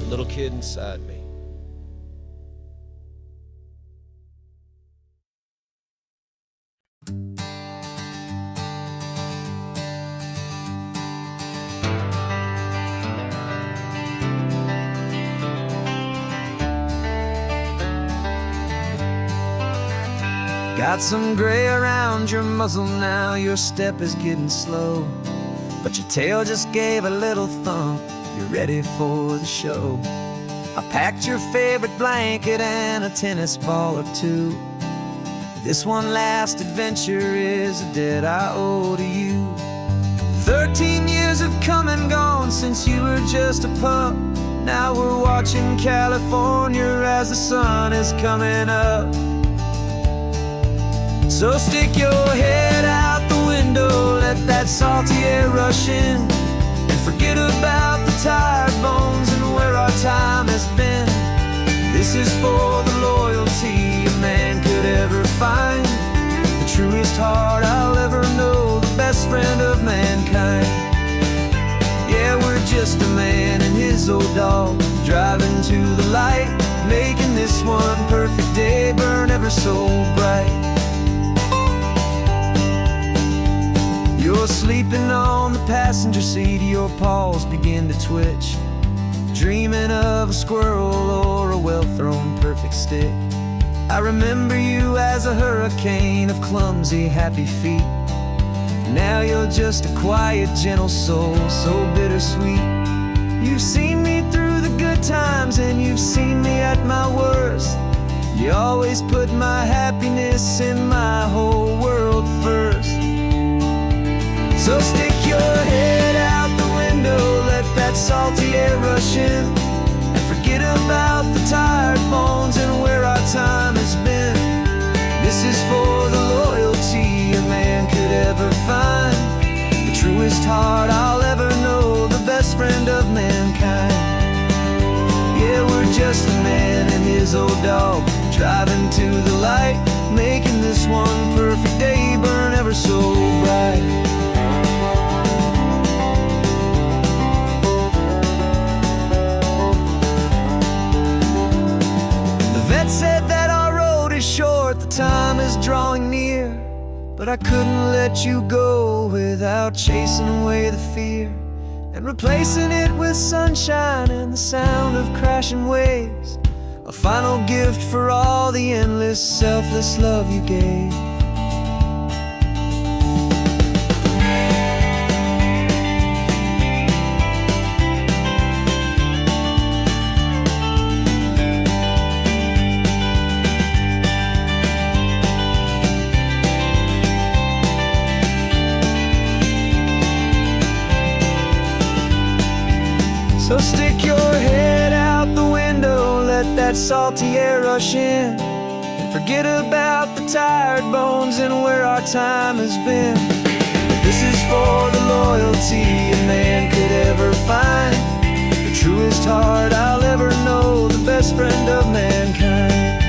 Speaker 1: The little kid inside me. Got some gray around your muzzle now, your step is getting slow, but your tail just gave a little thump, you're ready for the show. I packed your favorite blanket and a tennis ball or two. This one last adventure is a debt I owe to you. 13 years have come and gone since you were just a pup. Now we're watching California as the sun is coming up. So stick your head out the window, let that salty air rush in, and forget about the tired bones and where our time has been. This is for the loyalty a man could ever find, the truest heart I'll ever know, the best friend of mankind. Yeah, we're just a man and his old dog, driving to the light, making this one perfect day burn ever so bright. You're sleeping on the passenger seat, your paws begin to twitch, dreaming of a squirrel or a well-thrown perfect stick. I remember you as a hurricane of clumsy, happy feet. Now you're just a quiet, gentle soul, so bittersweet. You've seen me through the good times and you've seen me at my worst. You always put my happiness in my whole world first. So stick your head out the window, let that salty air rush in, and forget about the tired bones and where our time has been. This is for the loyalty a man could ever find, the truest heart I'll ever know, the best friend of mankind. Yeah, we're just a man and his old dog, driving to the light, making this one perfect day burn ever so bright. Said that our road is short, the time is drawing near, but I couldn't let you go without chasing away the fear and replacing it with sunshine and the sound of crashing waves, a final gift for all the endless, selfless love you gave. So stick your head out the window, let that salty air rush in, and forget about the tired bones and where our time has been. This is for the loyalty a man could ever find, the truest heart I'll ever know, the best friend of mankind.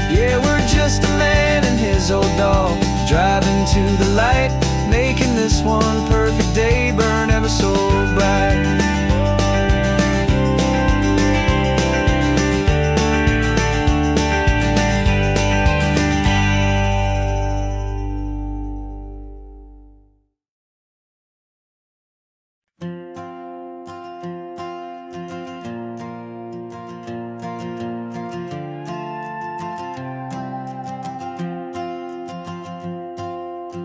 Speaker 1: Yeah, we're just a man and his old dog, driving to the light, making this one perfect day burn ever so bright.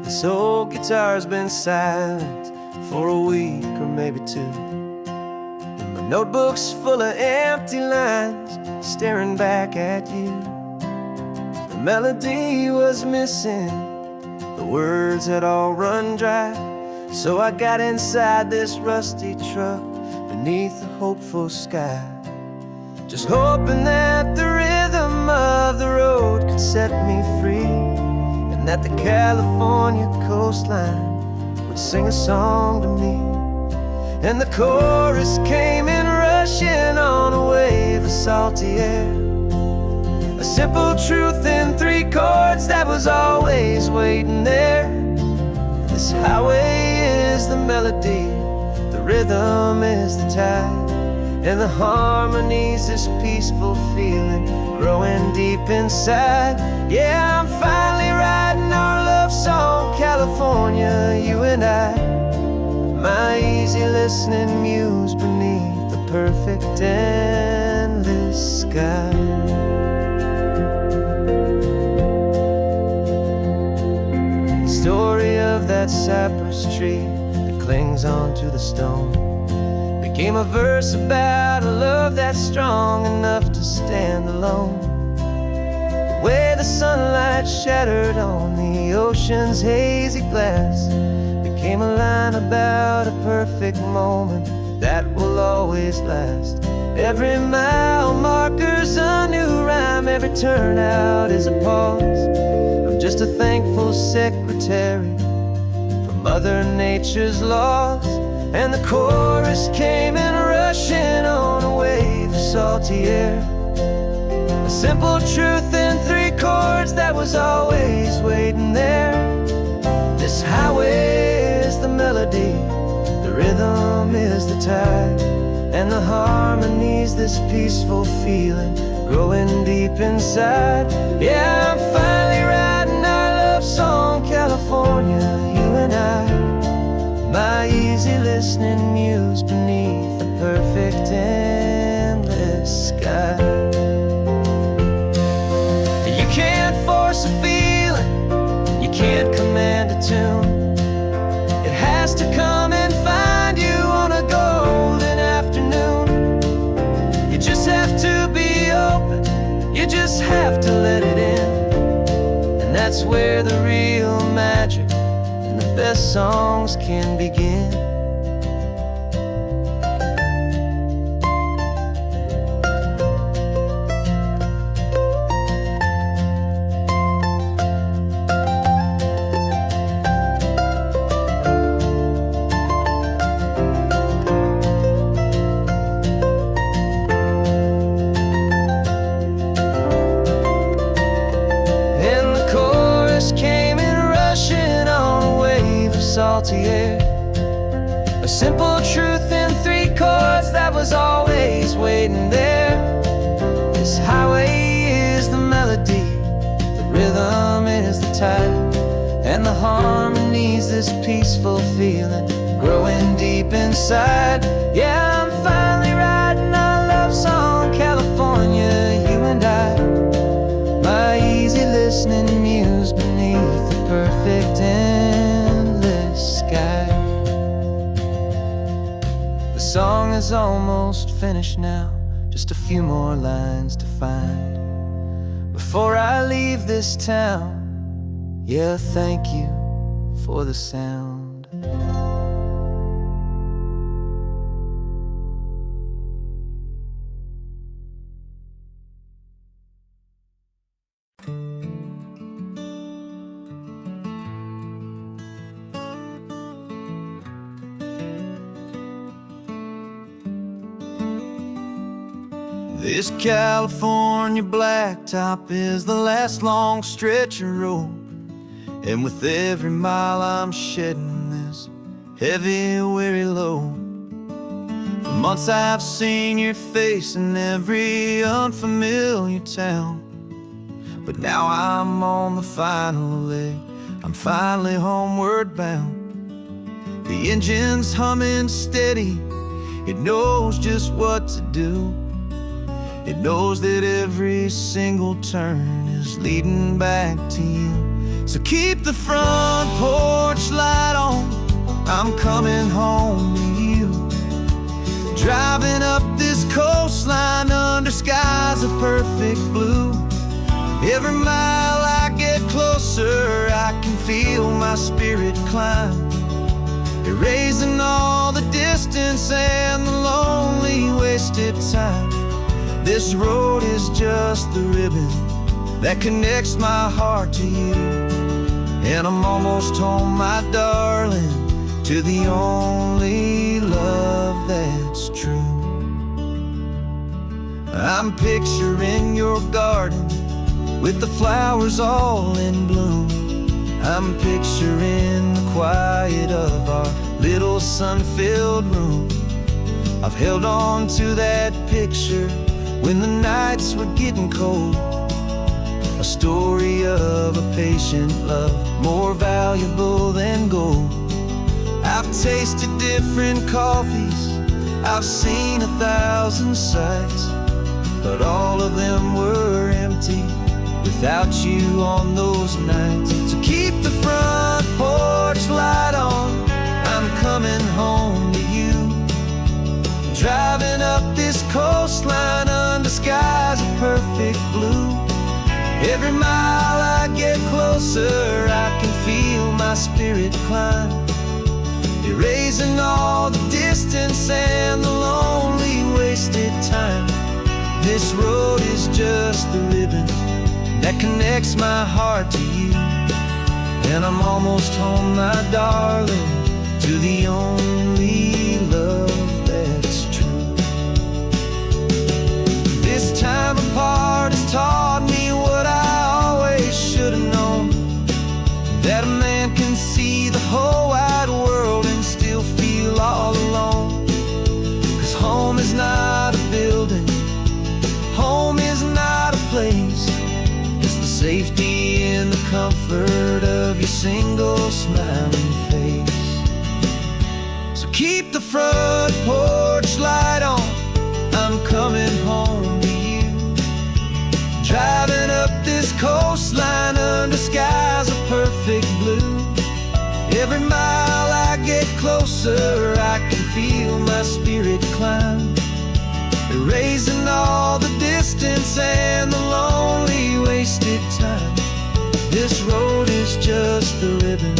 Speaker 1: This old guitar's been silent for a week or maybe two, and my notebook's full of empty lines staring back at you. The melody was missing, the words had all run dry. So I got inside this rusty truck beneath a hopeful sky, just hoping that the rhythm of the road could set me free, and that the California coastline would sing a song to me. And the chorus came in rushing on a wave of salty air, a simple truth in 3 chords that was always waiting there. This highway is the melody, the rhythm is the tide, and the harmony's this peaceful feeling growing deep inside. Yeah, I'm finally writing our love song, California, you and I, my easy listening muse beneath the perfect endless sky. The story of that cypress tree that clings onto the stone became a verse about a love that's strong enough to stand alone. The way the sunlight shattered on the ocean's hazy glass became a line about a perfect moment that will always last. Every mile marker's a new rhyme, every turnout is a pause. I'm just a thankful secretary for Mother Nature's laws. And the chorus came in rushing on a wave of salty air, a simple truth in 3 chords that was always waiting there. This highway is the melody, the rhythm is the tide, and the harmony's this peaceful feeling growing deep inside. Yeah, I'm finally writing our love song, California, you and I, my easy listening muse beneath the perfect endless sky. You can't force a feeling, you can't command a tune. It has to come and find you on a golden afternoon. You just have to be open, you just have to let it in, and that's where the real magic, the best songs can begin. And the chorus came in rushing on a wave of salty air, a simple truth in 3 chords that was always waiting there. This highway is the melody, the rhythm is the tide, and the harmony's this peaceful feeling growing deep inside. Yeah, I'm finally writing our love song, California, you and I, my easy listening muse beneath the perfect endless sky. The song is almost finished now, just a few more lines to find before I leave this town. Yeah, thank you for the sound. This California blacktop is the last long stretch of road, and with every mile I'm shedding this heavy, weary load. For months I've seen your face in every unfamiliar town, but now I'm on the final leg, I'm finally homeward bound. The engine's humming steady, it knows just what to do. It knows that every single turn is leading back to you. So keep the front porch light on, I'm coming home to you. Driving up this coastline under skies of perfect blue. Every mile feel my spirit climb, erasing all the distance and the lonely wasted time. This road is just the ribbon that connects my heart to you, and I'm almost home, my darling, to the only love that's true. I'm picturing your garden with the flowers all in bloom. I'm picturing the quiet of our little sun-filled room. I've held on to that picture when the nights were getting cold, a story of a patient love, more valuable than gold. I've tasted different coffees, I've seen 1,000 sights, but all of them were empty without you on those nights. So keep the front porch light on, I'm coming home to you. Driving up this coastline under skies of perfect blue. Every mile I get closer, I can feel my spirit climb, erasing all the distance and the lonely wasted time. This road is just the ribbon that connects my heart to you, and I'm almost home, my darling, to the only love that's true. This time apart has taught me what I always should have known, that a man can see the whole wide world and still feel all alone. 'Cause home is not a building, home is not a place, it's the safety and the comfort of your single smiling face. So keep the front porch light on, I'm coming home to you. Driving up this coastline under skies of perfect blue. Every mile I get closer, I can feel my spirit climb, erasing all the distance and the lonely wasted time. This road is just the ribbon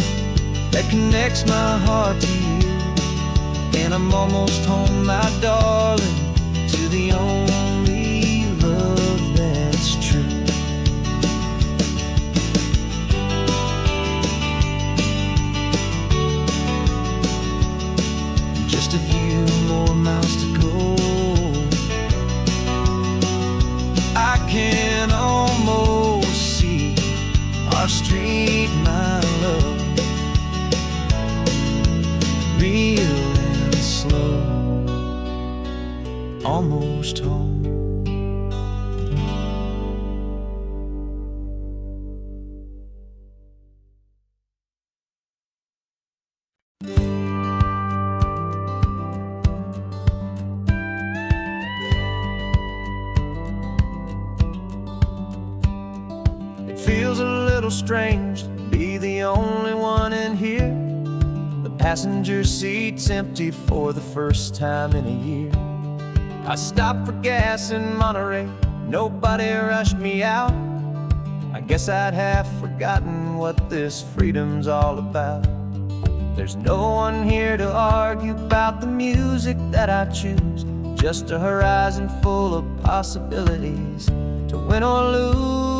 Speaker 1: that connects my heart to you, and I'm almost home, my darling, to the only love that's true. Just a few more miles to go, I can almost see our street, my love, real and slow, almost home. Feels a little strange to be the only one in here. The passenger seat's empty for the first time in a year. I stopped for gas in Monterey, nobody rushed me out. I guess I'd half forgotten what this freedom's all about. There's no one here to argue about the music that I choose, just a horizon full of possibilities to win or lose.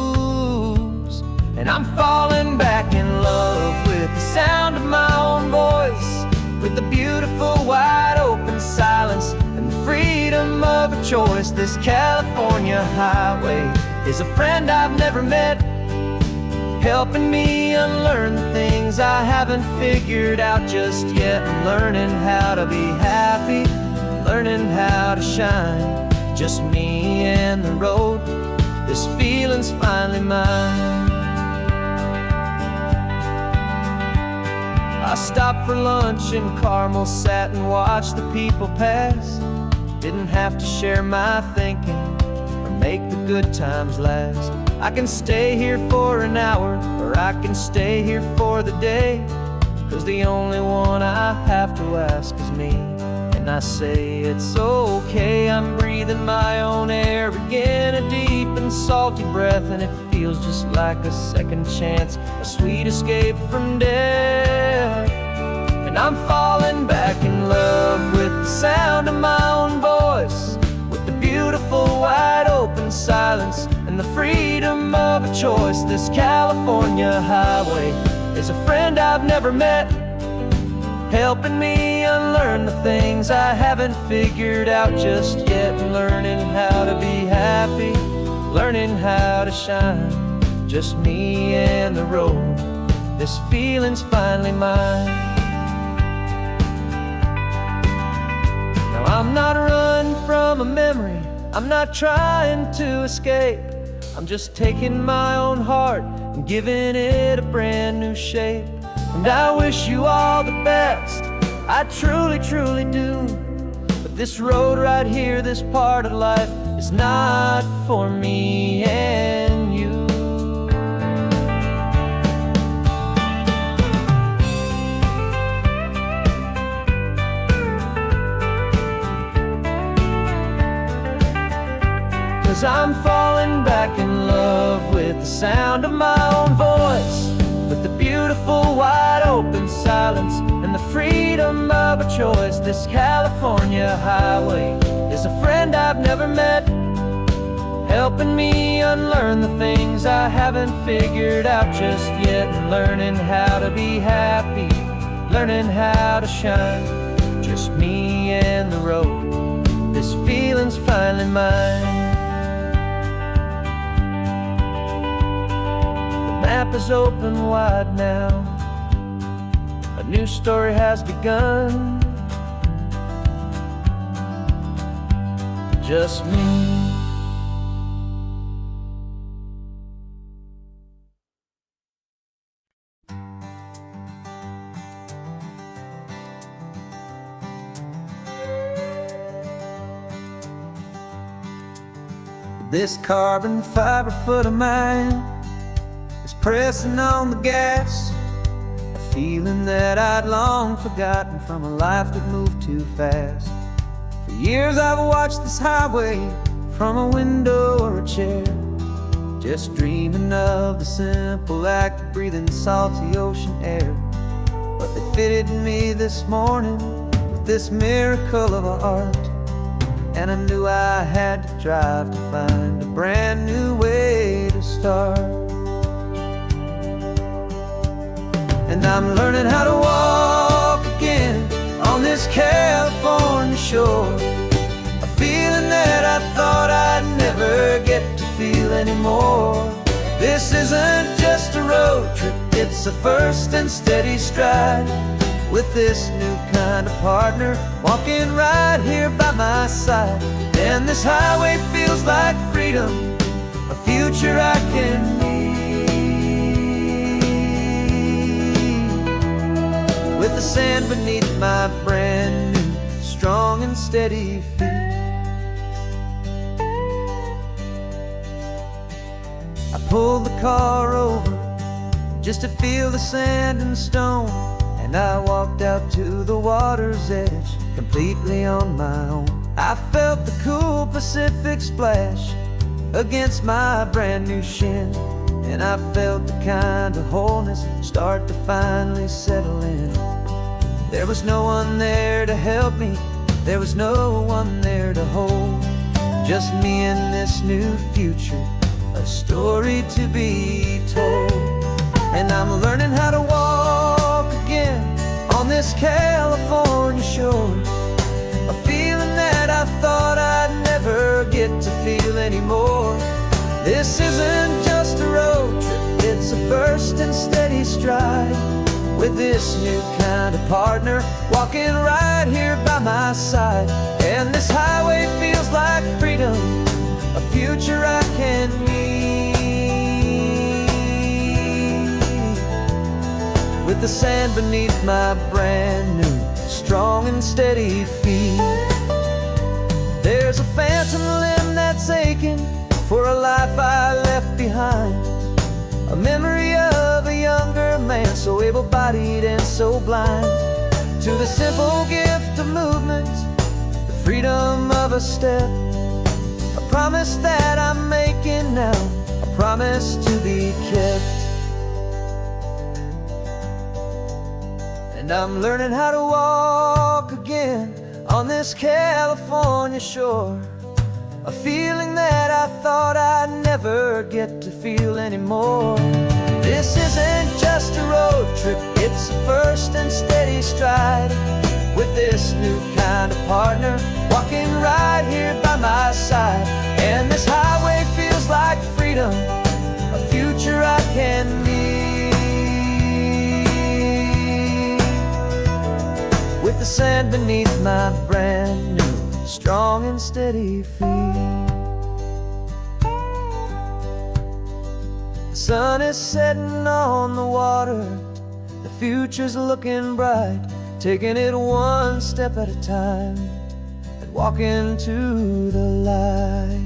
Speaker 1: And I'm falling back in love with the sound of my own voice, with the beautiful wide open silence and the freedom of a choice. This California highway is a friend I've never met, helping me unlearn the things I haven't figured out just yet. I'm learning how to be happy, learning how to shine, just me and the road. This feeling's finally mine. I stopped for lunch in Carmel, sat and watched the people pass. Didn't have to share my thinking or make the good times last. I can stay here for an hour, or I can stay here for the day, 'cause the only one I have to ask is me, and and I say it's okay. I'm breathing my own air again, a deep and salty breath, and it feels just like a second chance, a sweet escape from death. And I'm falling back in love with the sound of my own voice, with the beautiful wide open silence and the freedom of a choice. This California highway is a friend I've never met, helping me unlearn the things I haven't figured out just yet, and learning how to be happy, learning how to shine, just me and the road. This feeling's finally mine. Now I'm not running from a memory, I'm not trying to escape. I'm just taking my own heart and giving it a brand new shape. And I wish you all the best, I truly, truly do. But this road right here, this part of life, is not for me and you. Cause I'm falling back in love with the sound of my own voice, with the beautiful wide open silence and the freedom of a choice. This California highway is a friend I've never met, helping me unlearn the things I haven't figured out just yet, and learning how to be happy, learning how to shine, just me and the road. This feeling's finally mine. The map is open wide now, a new story has begun, just me. This carbon fiber foot of mine is pressing on the gas, a feeling that I'd long forgotten from a life that moved too fast. For years I've watched this highway from a window or a chair, just dreaming of the simple act of breathing salty ocean air. But they fitted me this morning with this miracle of art, and I knew I had to drive to find a brand new way to start. And I'm learning how to walk again on this California shore, a feeling that I thought I'd never get to feel anymore. This isn't just a road trip, it's a first and steady stride, with this new kind of partner walking right here by my side. And this highway feels like freedom, a future I can need, with the sand beneath my brand new strong and steady feet. I pulled the car over just to feel the sand and stone, and I walked out to the water's edge completely on my own. I felt the cool Pacific splash against my brand new shin, and I felt the kind of wholeness start to finally settle in. There was no one there to help me, there was no one there to hold, just me and this new future, a story to be told. And I'm learning how to walk again on this California shore, a feeling that I thought I'd never get to feel anymore. This isn't just a road trip, it's a first and steady stride, with this new kind of partner walking right here by my side. And this highway feels like freedom, a future I can need, with the sand beneath my brand new strong and steady feet. There's a phantom limb that's aching for a life I left behind, a memory of a younger man, so able-bodied and so blind, to the simple gift of movement freedom of a step, a promise that I'm making now, a promise to be kept. And I'm learning how to walk again on this California shore, a feeling that I thought I'd never get to feel anymore. This isn't just a road trip, it's a first and steady stride, with this new kind of partner walking right here by my side. And this highway feels like freedom, a future I can meet, with the sand beneath my brand new, strong and steady feet. The sun is setting on the water, the future's looking bright, taking it one step at a time and walking to the light.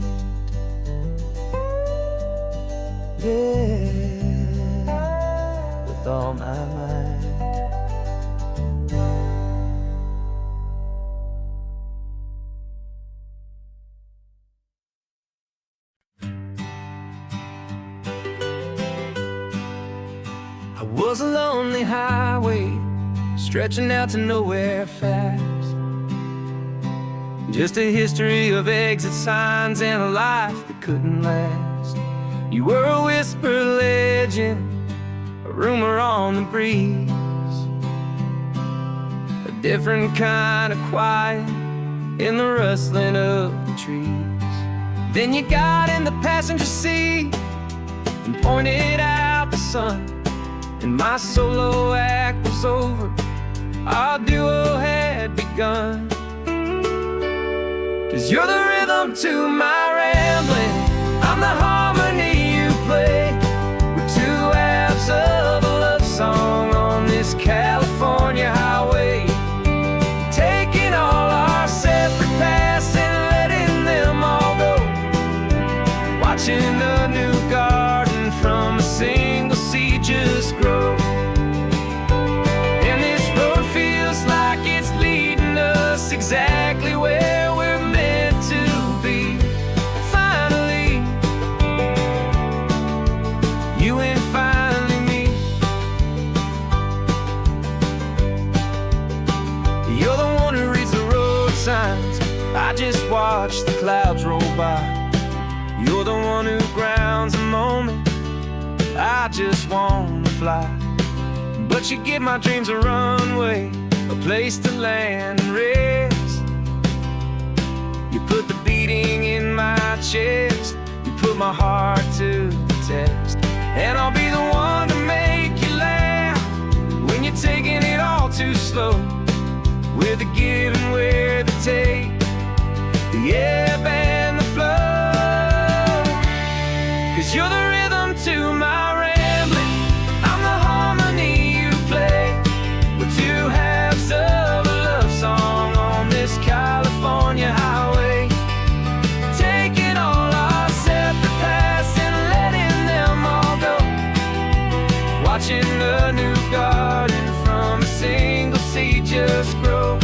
Speaker 1: Yeah, with all my might. I was a lonely highway, stretching out to nowhere fast, just a history of exit signs and a life that couldn't last. You were a whisper legend, a rumor on the breeze, a different kind of quiet in the rustling of the trees. Then you got in the passenger seat and pointed out the sun, and my solo act was over, our duo had begun. 'Cause you're the rhythm to my rambling, I'm the harmony you play. We're two halves of a love song on this California highway, taking all our separate paths and letting them all go, watching a new garden from a single seed just grow. And this road feels like it's leading us exactly where we're meant to be. Finally, you and finally me. You're the one who reads the road signs, I just watch the clouds roll by. You're the one who grounds the moment, I just wanna fly. But you give my dreams a runway, a place to land and rest. You put the beating in my chest, you put my heart to the test. And I'll be the one to make you laugh when you're taking it all too slow, with the give and with the take, the ebb and the flow. 'Cause you're the rhythm to my rambling, I'm the harmony you play. We're two halves of a love song on this California highway, taking all our separate paths and letting them all go, watching a new garden from a single seed just grow.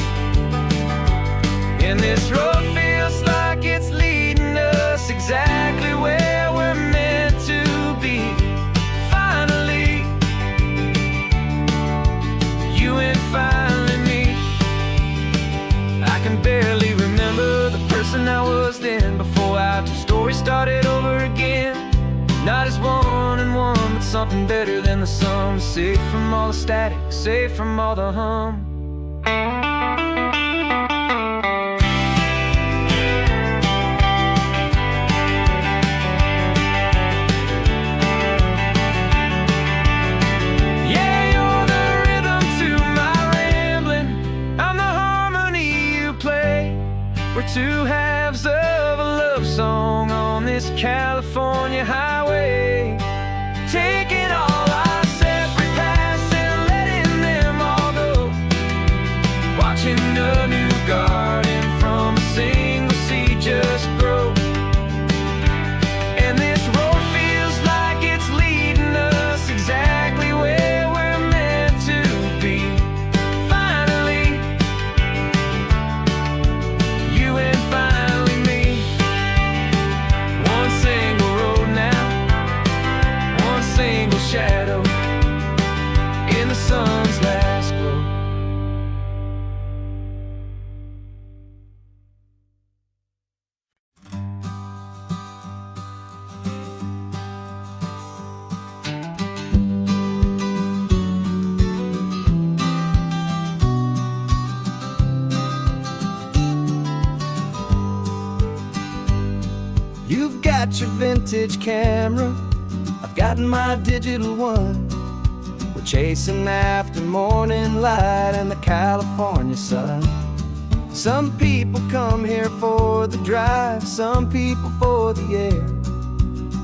Speaker 1: And this road feels like it's leading us exactly where we're meant to be. Finally, you and finally me. I can barely remember the person I was then, before our two stories started over again. Not as one and one, but something better than the sum, safe from all the static, safe from all the hum. We're two halves of a love song on this California highway, taking all our separate paths and letting them all go, watching a new garden from a single seed just grow. And this road feels like it's leading us exactly where we're meant to be. Finally, you vintage camera, I've got my digital one. We're chasing after morning light and the California sun. Some people come here for the drive, some people for the air.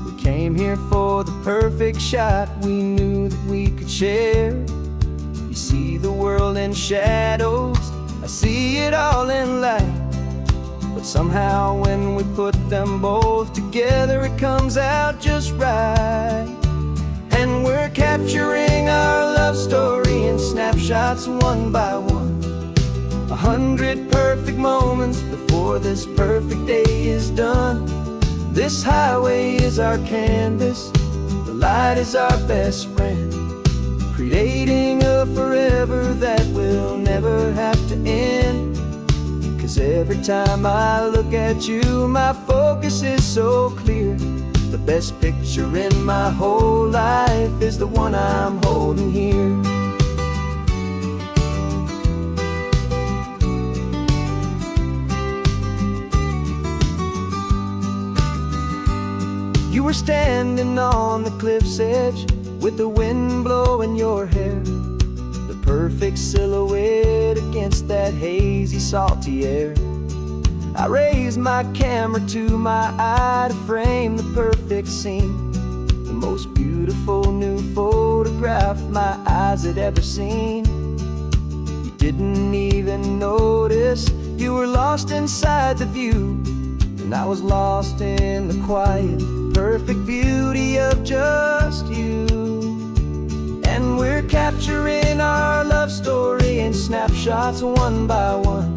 Speaker 1: We came here for the perfect shot we knew that we could share. You see the world in shadows, I see it all in light. But somehow when we put them both together, it comes out just right. And we're capturing our love story in snapshots one by one. 100 perfect moments before this perfect day is done. This highway is our canvas, the light is our best friend, creating a forever that will never have to end. 'Cause every time I look at you, my focus is so clear. The best picture in my whole life is the one I'm holding here. You were standing on the cliff's edge with the wind blowing your hair, the perfect silhouette against that hazy, salty air. I raised my camera to my eye to frame the perfect scene, the most beautiful new photograph my eyes had ever seen. You didn't even notice you were lost inside the view, and I was lost in the quiet, perfect beauty of just you. And we're capturing our love story in snapshots one by one.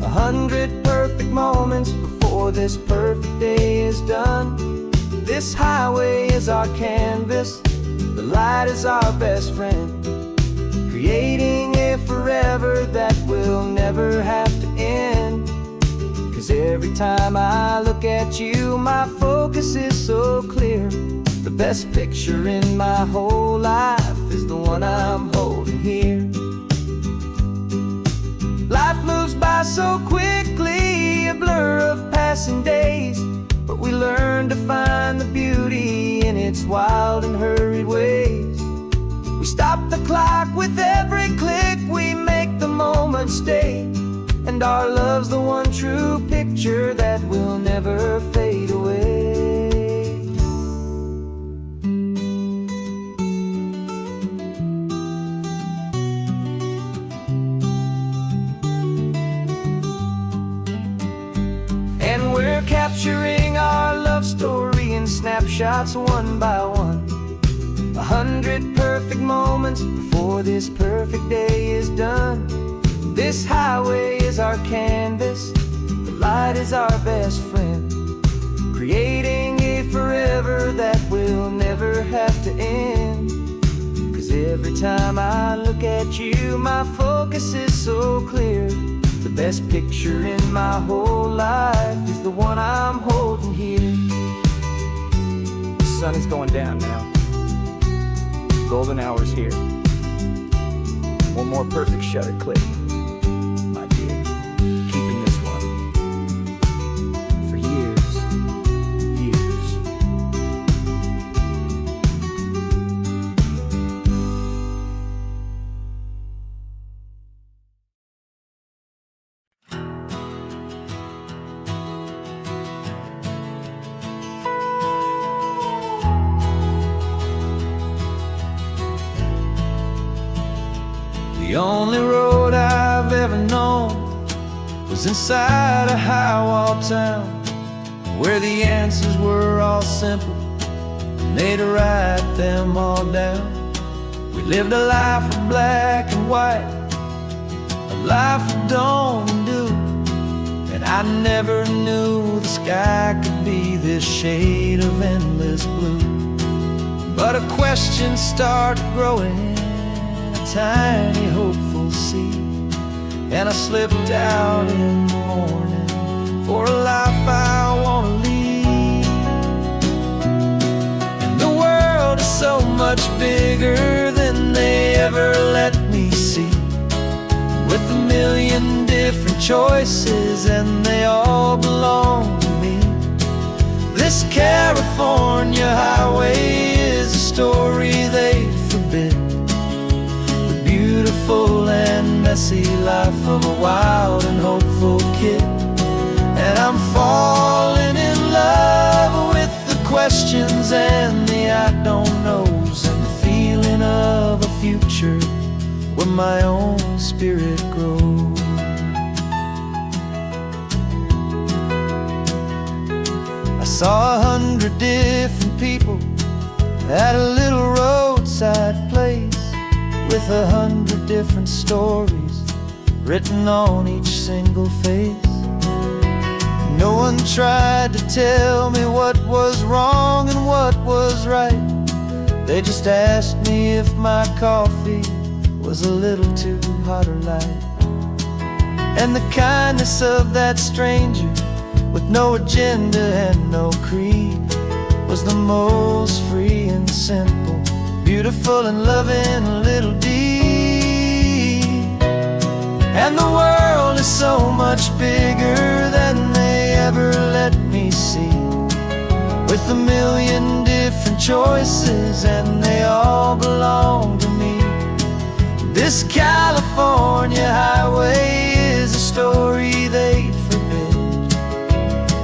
Speaker 1: 100 perfect moments before this perfect day is done. This highway is our canvas, the light is our best friend, creating a forever that will never have to end. 'Cause every time I look at you, my focus is so clear. The best picture in my whole life is the one I'm holding here. Life moves by so quickly, a blur of passing days, but we learn to find the beauty in its wild and hurried ways. We stop the clock with every click, we make the moment stay, and our love's the one true picture that will never fade away. And we're capturing our love story in snapshots one by one. 100 perfect moments before this perfect day is done. This highway is our canvas, the light is our best friend, creating a forever that will never have to end. 'Cause every time I look at you, my focus is so clear. The best picture in my whole life is the one I'm holding here. The sun is going down now. Golden hour's here. One more perfect shutter click. Keeping this one for years, years. The only road I've ever known was inside a high-wall town, where the answers were all simple, and they'd write them all down. We lived a life of black and white, a life of dawn and dew, and I never knew the sky could be this shade of endless blue. But a question started growing, a tiny hopeful seed, and I slipped out in the morning for a life I wanna lead. And the world is so much bigger than they ever let me see, with a million different choices and they all belong to me. This This California highway is a story they forbid, the beautiful and messy life of a wild and hopeful kid. And I'm falling in love with the questions and the I don't knows, and the feeling of a future where my own spirit grows. I saw 100 different people at a little roadside place, with 100 different stories written on each single face. No one tried to tell me what was wrong and what was right. They just asked me if my coffee was a little too hot or light. And the kindness of that stranger, with no agenda and no creed, was the most free and simple, beautiful and loving little deed. And the world is so much bigger than they ever let me see, with a million different choices and they all belong to me. This California highway is a story they forbid,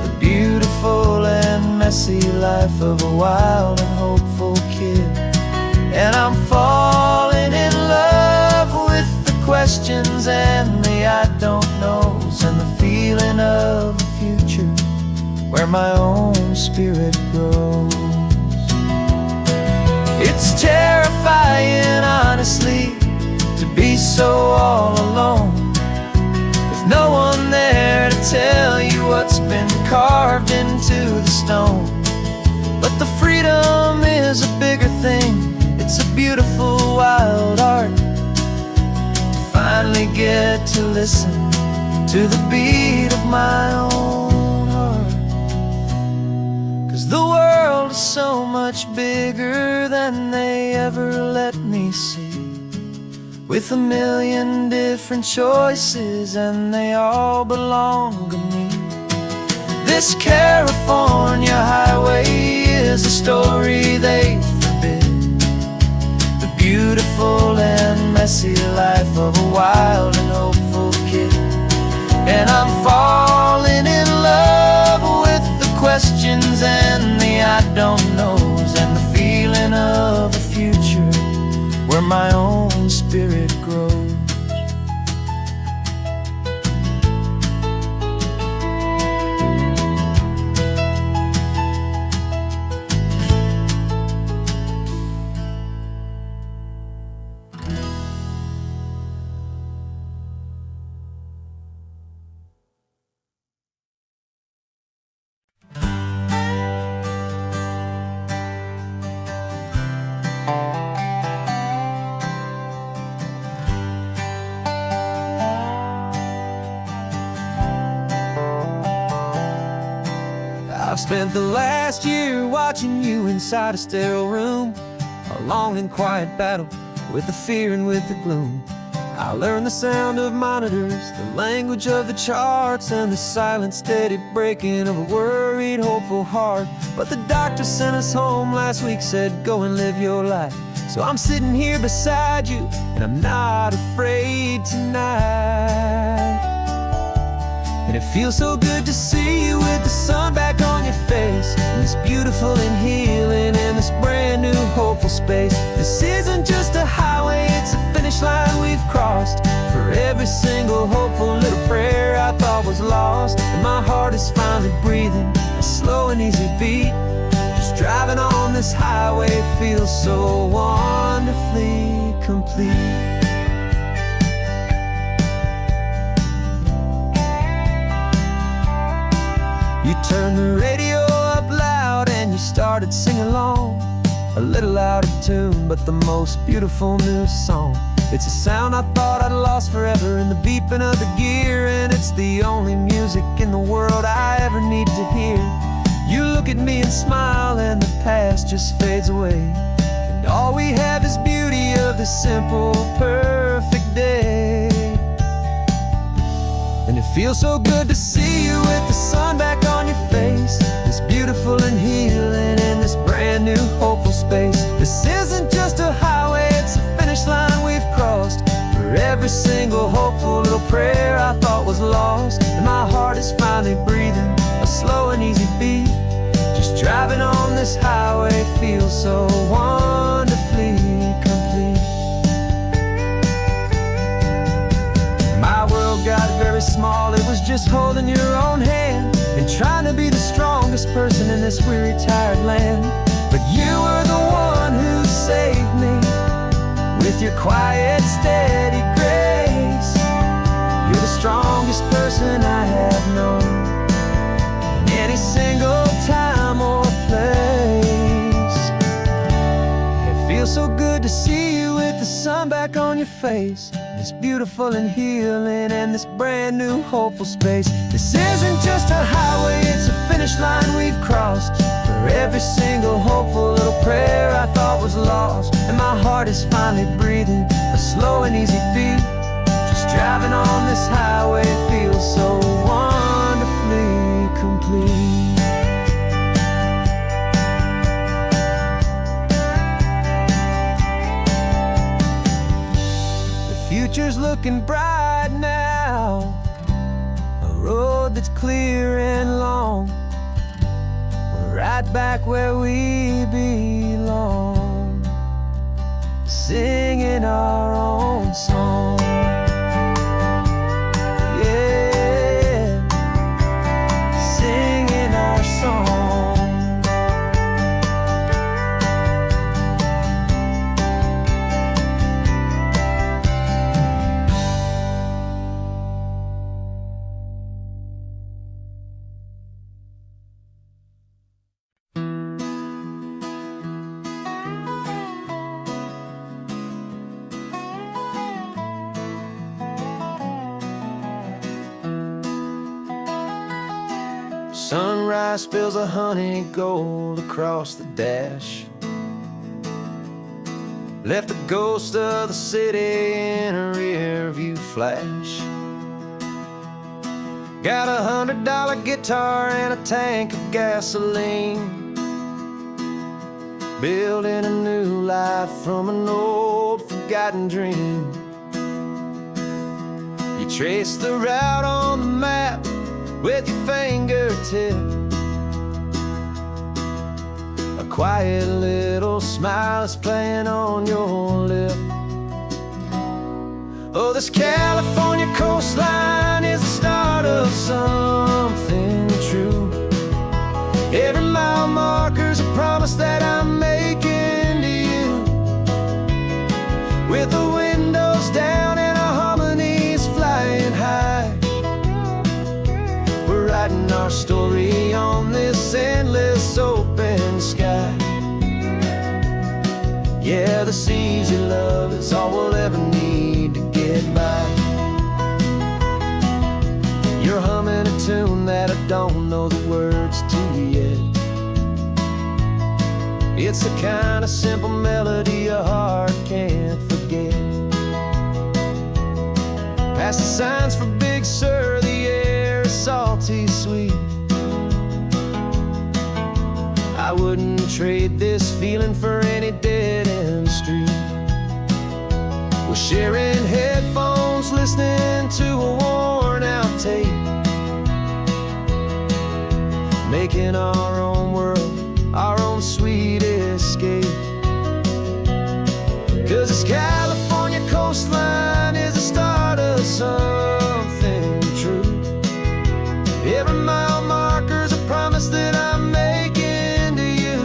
Speaker 1: the beautiful and messy life of a wild and hopeful kid. And I'm falling in love with the questions and the I don't knows, and the feeling of a future where my own spirit grows. It's terrifying, honestly, to be so all alone, with no one there to tell you what's been carved into the stone. But the freedom is a bigger thing. It's a beautiful wild art to finally get to listen to the beat of my own heart. 'Cause the world is so much bigger than they ever let me see, with a million different choices and they all belong to me. This California highway is a story they forbid, the beautiful and messy life of a wild and hopeful kid. And I'm falling in love with the questions and the I don't knows, and the feeling of a future where my own spirit grows. I've spent the last year watching you inside a sterile room, a long and quiet battle with the fear and with the gloom. I learned the sound of monitors, the language of the charts, and the silent steady breaking of a worried, hopeful heart. But the doctor sent us home last week, said go and live your life. So I'm sitting here beside you, and I'm not afraid tonight. And it feels so good to see you with the sun back on your face, and this beautiful and healing in this brand new hopeful space. This isn't just a highway, it's a finish line we've crossed. For every single hopeful little prayer I thought was lost, and my heart is finally breathing a slow and easy beat. Just driving on this highway feels so wonderfully complete. You turned the radio up loud and you started singing along, a little out of tune, but the most beautiful new song. It's a sound I thought I'd lost forever in the beeping of the gear, and it's the only music in the world I ever need to hear. You look at me and smile, and the past just fades away, and all we have is beauty of this simple, perfect day. And it feels so good to see you with the sun back on your face, face. This beautiful and healing in this brand new hopeful space. This isn't just a highway, it's a finish line we've crossed. For every single hopeful little prayer I thought was lost, and my heart is finally breathing a slow and easy beat. Just driving on this highway feels so wonderfully complete. My world got very small, it was just holding your own hand and trying to be the strongest person in this weary, tired land. But you were the one who saved me with your quiet, steady grace. You're the strongest person I have known in any single time or place. It feels so good to see you with the sun back on your face. This beautiful and healing and this brand new hopeful space. This isn't just a highway, it's a finish line we've crossed. For every single hopeful little prayer I thought was lost, and my heart is finally breathing a slow and easy beat. Just driving on this highway feels so wonderfully complete. Future's looking bright now, a road that's clear and long. We're right back where we belong, singing our own song. Yeah, singing our song. Sunrise spills a honey gold across the dash, left the ghost of the city in a rear view flash. Got a $100 guitar and a tank of gasoline, building a new life from an old forgotten dream. You trace the route on the map with your fingertip, a quiet little smile is playing on your lip. Oh, this California coastline is the start of something true. Every mile marker's a promise that I'm making to you. With the windows down and our harmonies flying high, we're writing our story on this endless open sky. Yeah, this easy love is all we'll ever need to get by. You're humming a tune that I don't know the words to yet. It's the kind of simple melody a heart can't forget. Past the signs for Big Sur, the air is salty sweet. I wouldn't trade this feeling for any dead-end street. We're sharing headphones, listening to a worn-out tape, making our own world, our own sweet escape. 'Cause this California coastline is the start of something true. Every mile marker's a promise that I'm making to you.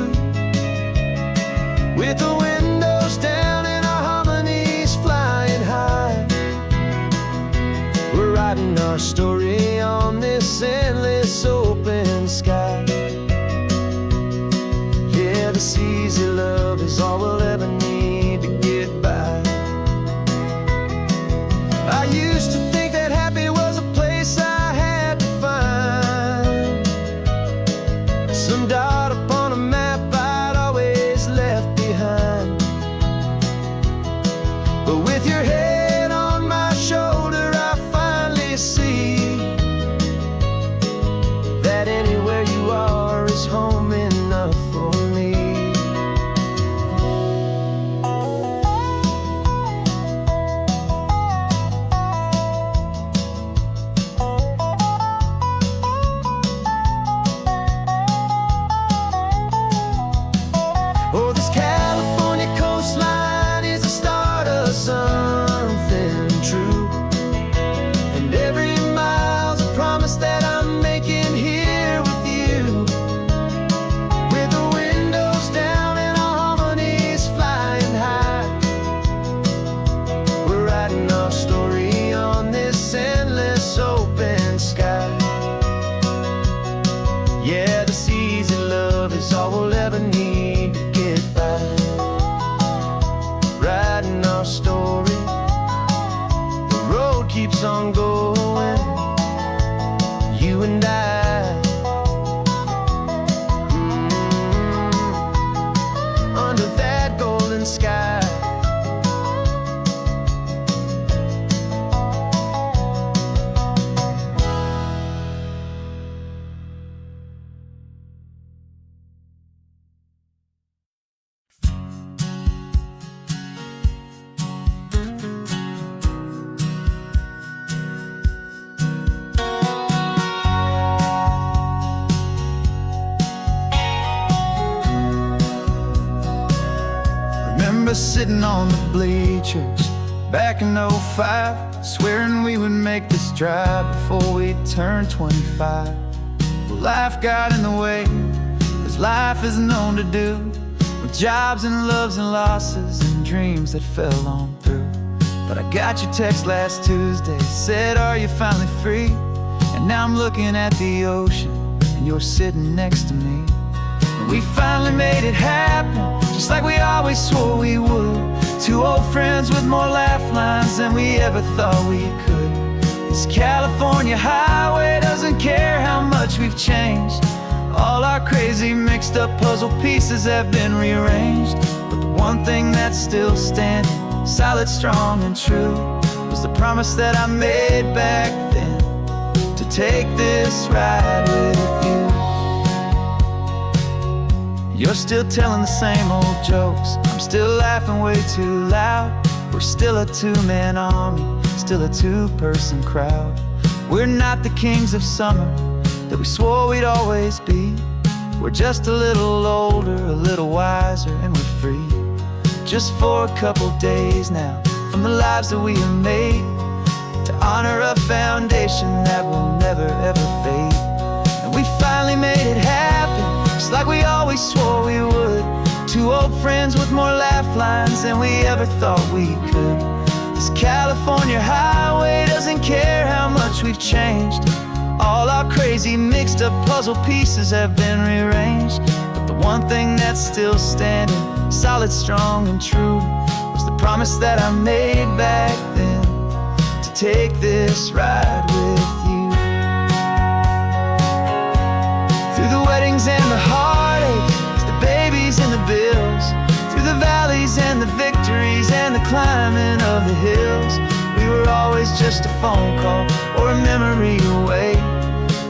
Speaker 1: With the windows down and our harmonies flying high, we're writing our story on this endless open sky. Yeah, this easy love is all we'll ever need to get by. I used to think that happy was a place I had to find, some dot upon a map I'd always left behind. But with your head on my shoulder, I finally see the sky. Remember sitting on the bleachers back in '05, swearing we would make this drive before we turned 25. Well, life got in the way, as life is known to do, with jobs and loves and losses and dreams that fell on through. But I got your text last Tuesday, said, are you finally free? And now I'm looking at the ocean, and you're sitting next to me. We finally made it happen, just like we always swore we would. Two old friends with more laugh lines than we ever thought we could. This California highway doesn't care how much we've changed. All our crazy mixed up puzzle pieces have been rearranged. But the one thing that's still standing, solid, strong and true, was the promise that I made back then, to take this ride with you. You're still telling the same old jokes, I'm still laughing way too loud. We're still a two-man army, still a two-person crowd. We're not the kings of summer that we swore we'd always be. We're just a little older, a little wiser, and we're free. Just for a couple days now, from the lives that we have made, to honor a foundation that will never ever fade. And we finally made it happen, just like we always swore we would. Two old friends with more laugh lines than we ever thought we could. This California highway doesn't care how much we've changed. All our crazy mixed up puzzle pieces have been rearranged. But the one thing that's still standing, solid, strong and true, was the promise that I made back then, to take this ride with you. Through the weddings and the heartaches, the babies and the bills, through the valleys and the victories and the climbing of the hills, we were always just a phone call or a memory away,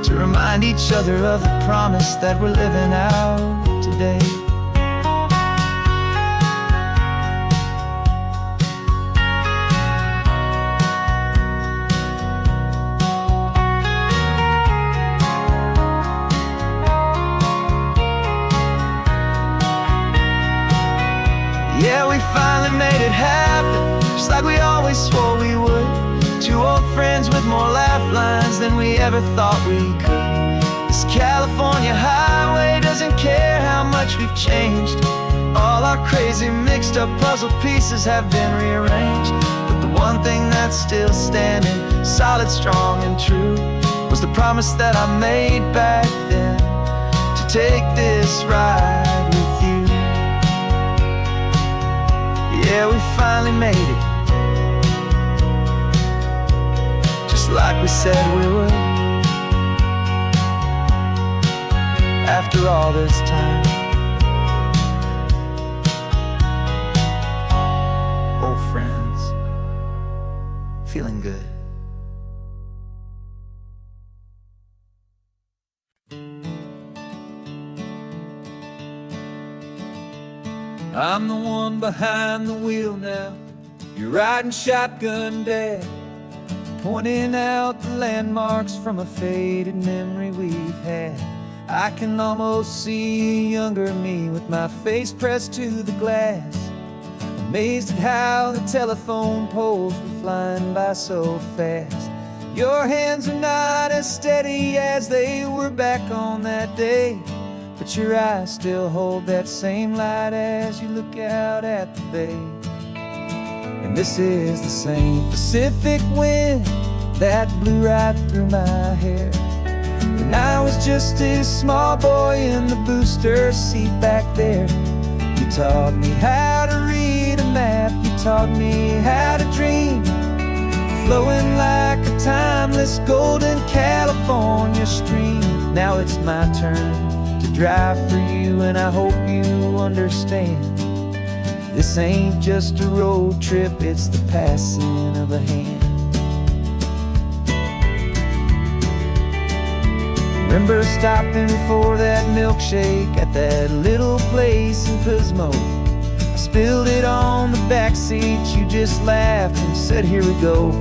Speaker 1: to remind each other of the promise that we're living out today. Yeah, we finally made it happen, just like we always swore we would. Two old friends with more laugh lines than we ever thought we could. This California highway doesn't care how much we've changed. All our crazy mixed up puzzle pieces have been rearranged. But the one thing that's still standing, solid, strong and true, was the promise that I made back then, to take this ride with you. Yeah, we finally made it, just like we said we would. After all this time, old friends, feeling good. I'm the one behind the wheel now, you're riding shotgun, Dad, pointing out the landmarks from a faded memory we've had. I can almost see a younger me with my face pressed to the glass, amazed at how the telephone poles were flying by so fast. Your hands are not as steady as they were back on that day, but your eyes still hold that same light as you look out at the bay. And this is the same Pacific wind that blew right through my hair when I was just a small boy in the booster seat back there. You taught me how to read a map, you taught me how to dream, flowing like a timeless golden California stream. Now it's my turn to drive for you, and I hope you understand, this This ain't just a road trip, it's the passing of a hand. Remember stopping for that milkshake at that little place in Pismo. I spilled it on the back seat, you just laughed and said, here we go.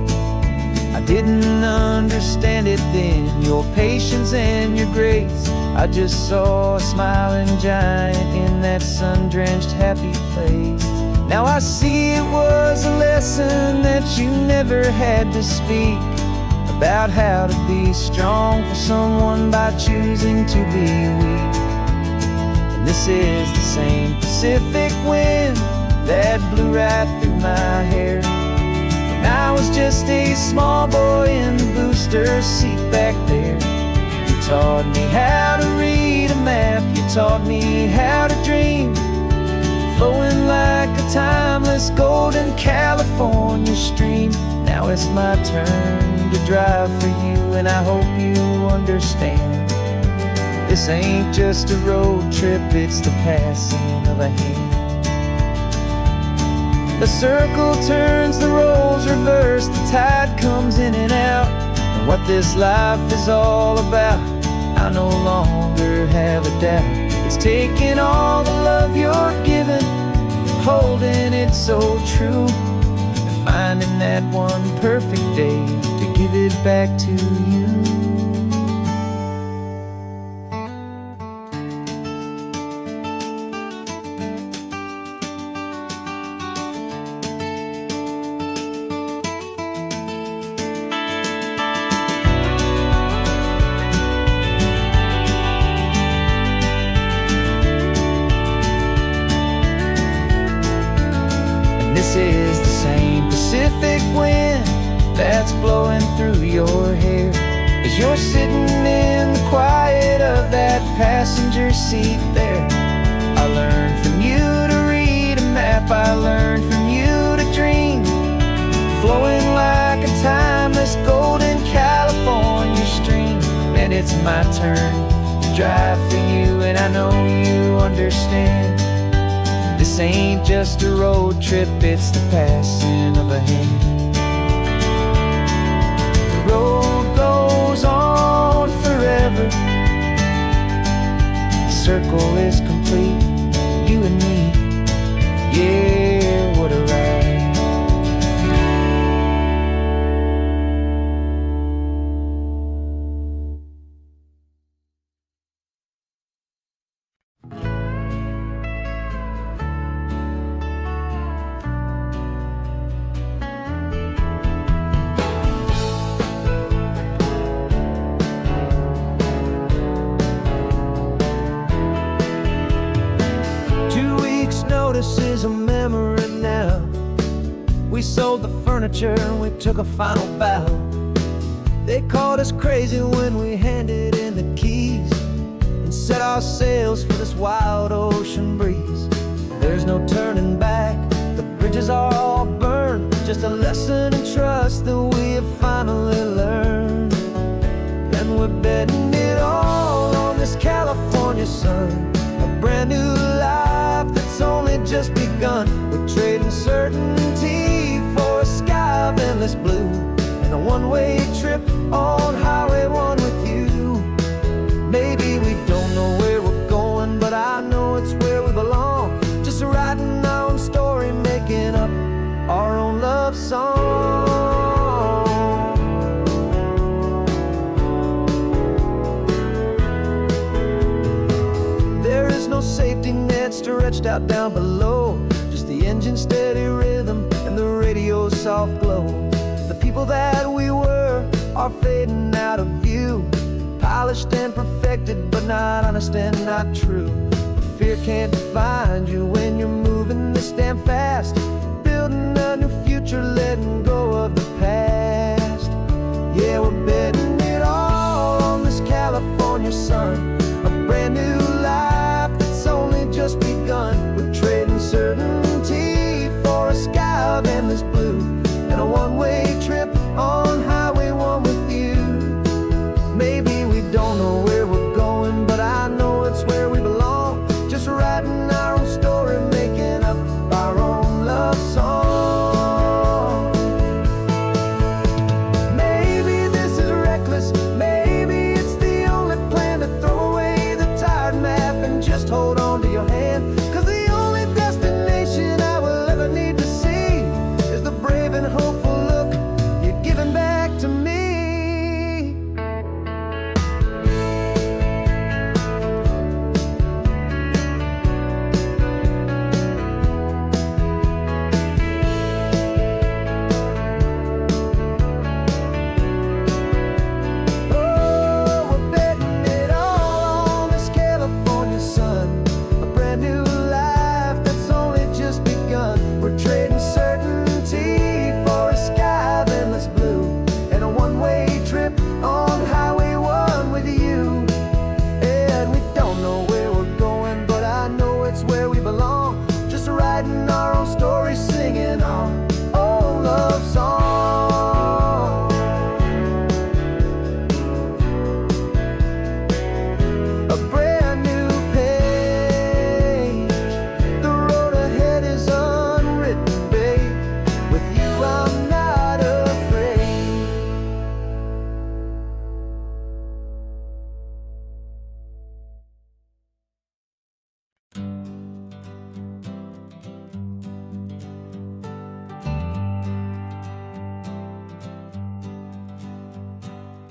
Speaker 1: I didn't understand it then, your patience and your grace. I just saw a smiling giant in that sun-drenched happy place. Now I see it was a lesson that you never had to speak, about how to be strong for someone by choosing to be weak. And this is the same Pacific wind that blew right through my hair when I was just a small boy in the booster seat back there. You taught me how to read a map, you taught me how to dream, flowing like a timeless golden California stream. Now it's my turn to drive for you, and I hope you understand. This ain't just a road trip, it's the passing of a hand. The circle turns, the roles reverse, the tide comes in and out. And what this life is all about, I no longer have a doubt. It's taking all the love you're given, holding it so true, and finding that one perfect day to give it back to you. This is the same Pacific wind that's blowing through your hair as you're sitting in the quiet of that passenger seat there. I learned from you to read a map, I learned from you to dream, flowing like a timeless golden California stream. And it's my turn to drive for you, and I know you understand. This ain't just a road trip, it's the passing of a hand. The road goes on forever, the circle is complete, you and me, yeah, what a ride. Notice is a memory now. We sold the furniture and we took a final bow. They called us crazy when we handed in the keys and set our sails for this wild ocean breeze. There's no turning back, the bridges are all burned, just a lesson in trust that we have finally learned. And we're betting it all on this California sun, a brand new life that's only just begun. We're trading certainty for a sky of endless blue, and a one-way trip on Highway 1 with you. Maybe we don't know where we're going, but I know it's where we belong. Just writing our own story, making up our own love song. There is no safety net stretched out down below, just the engine's steady rhythm and the radio's soft glow. The people that we were are fading out of view, polished and perfected, but not honest and not true. Fear can't find you when you're moving this damn fast, building a new future, letting go of the past. Yeah, we're betting it all on this California sun, a brand new life that's only just begun. We're trading certainty for a sky of endless blue, and a one-way trip on Highway 1 with you. Maybe we don't know where we're going, but I know it's where we belong. Just writing our own story, making up our own love song. Maybe this is reckless, maybe it's the only plan to throw away the tired map and just hold on to your hand. 'Cause the only destination I will ever need to see is the brave and hopeful look you're giving back to me.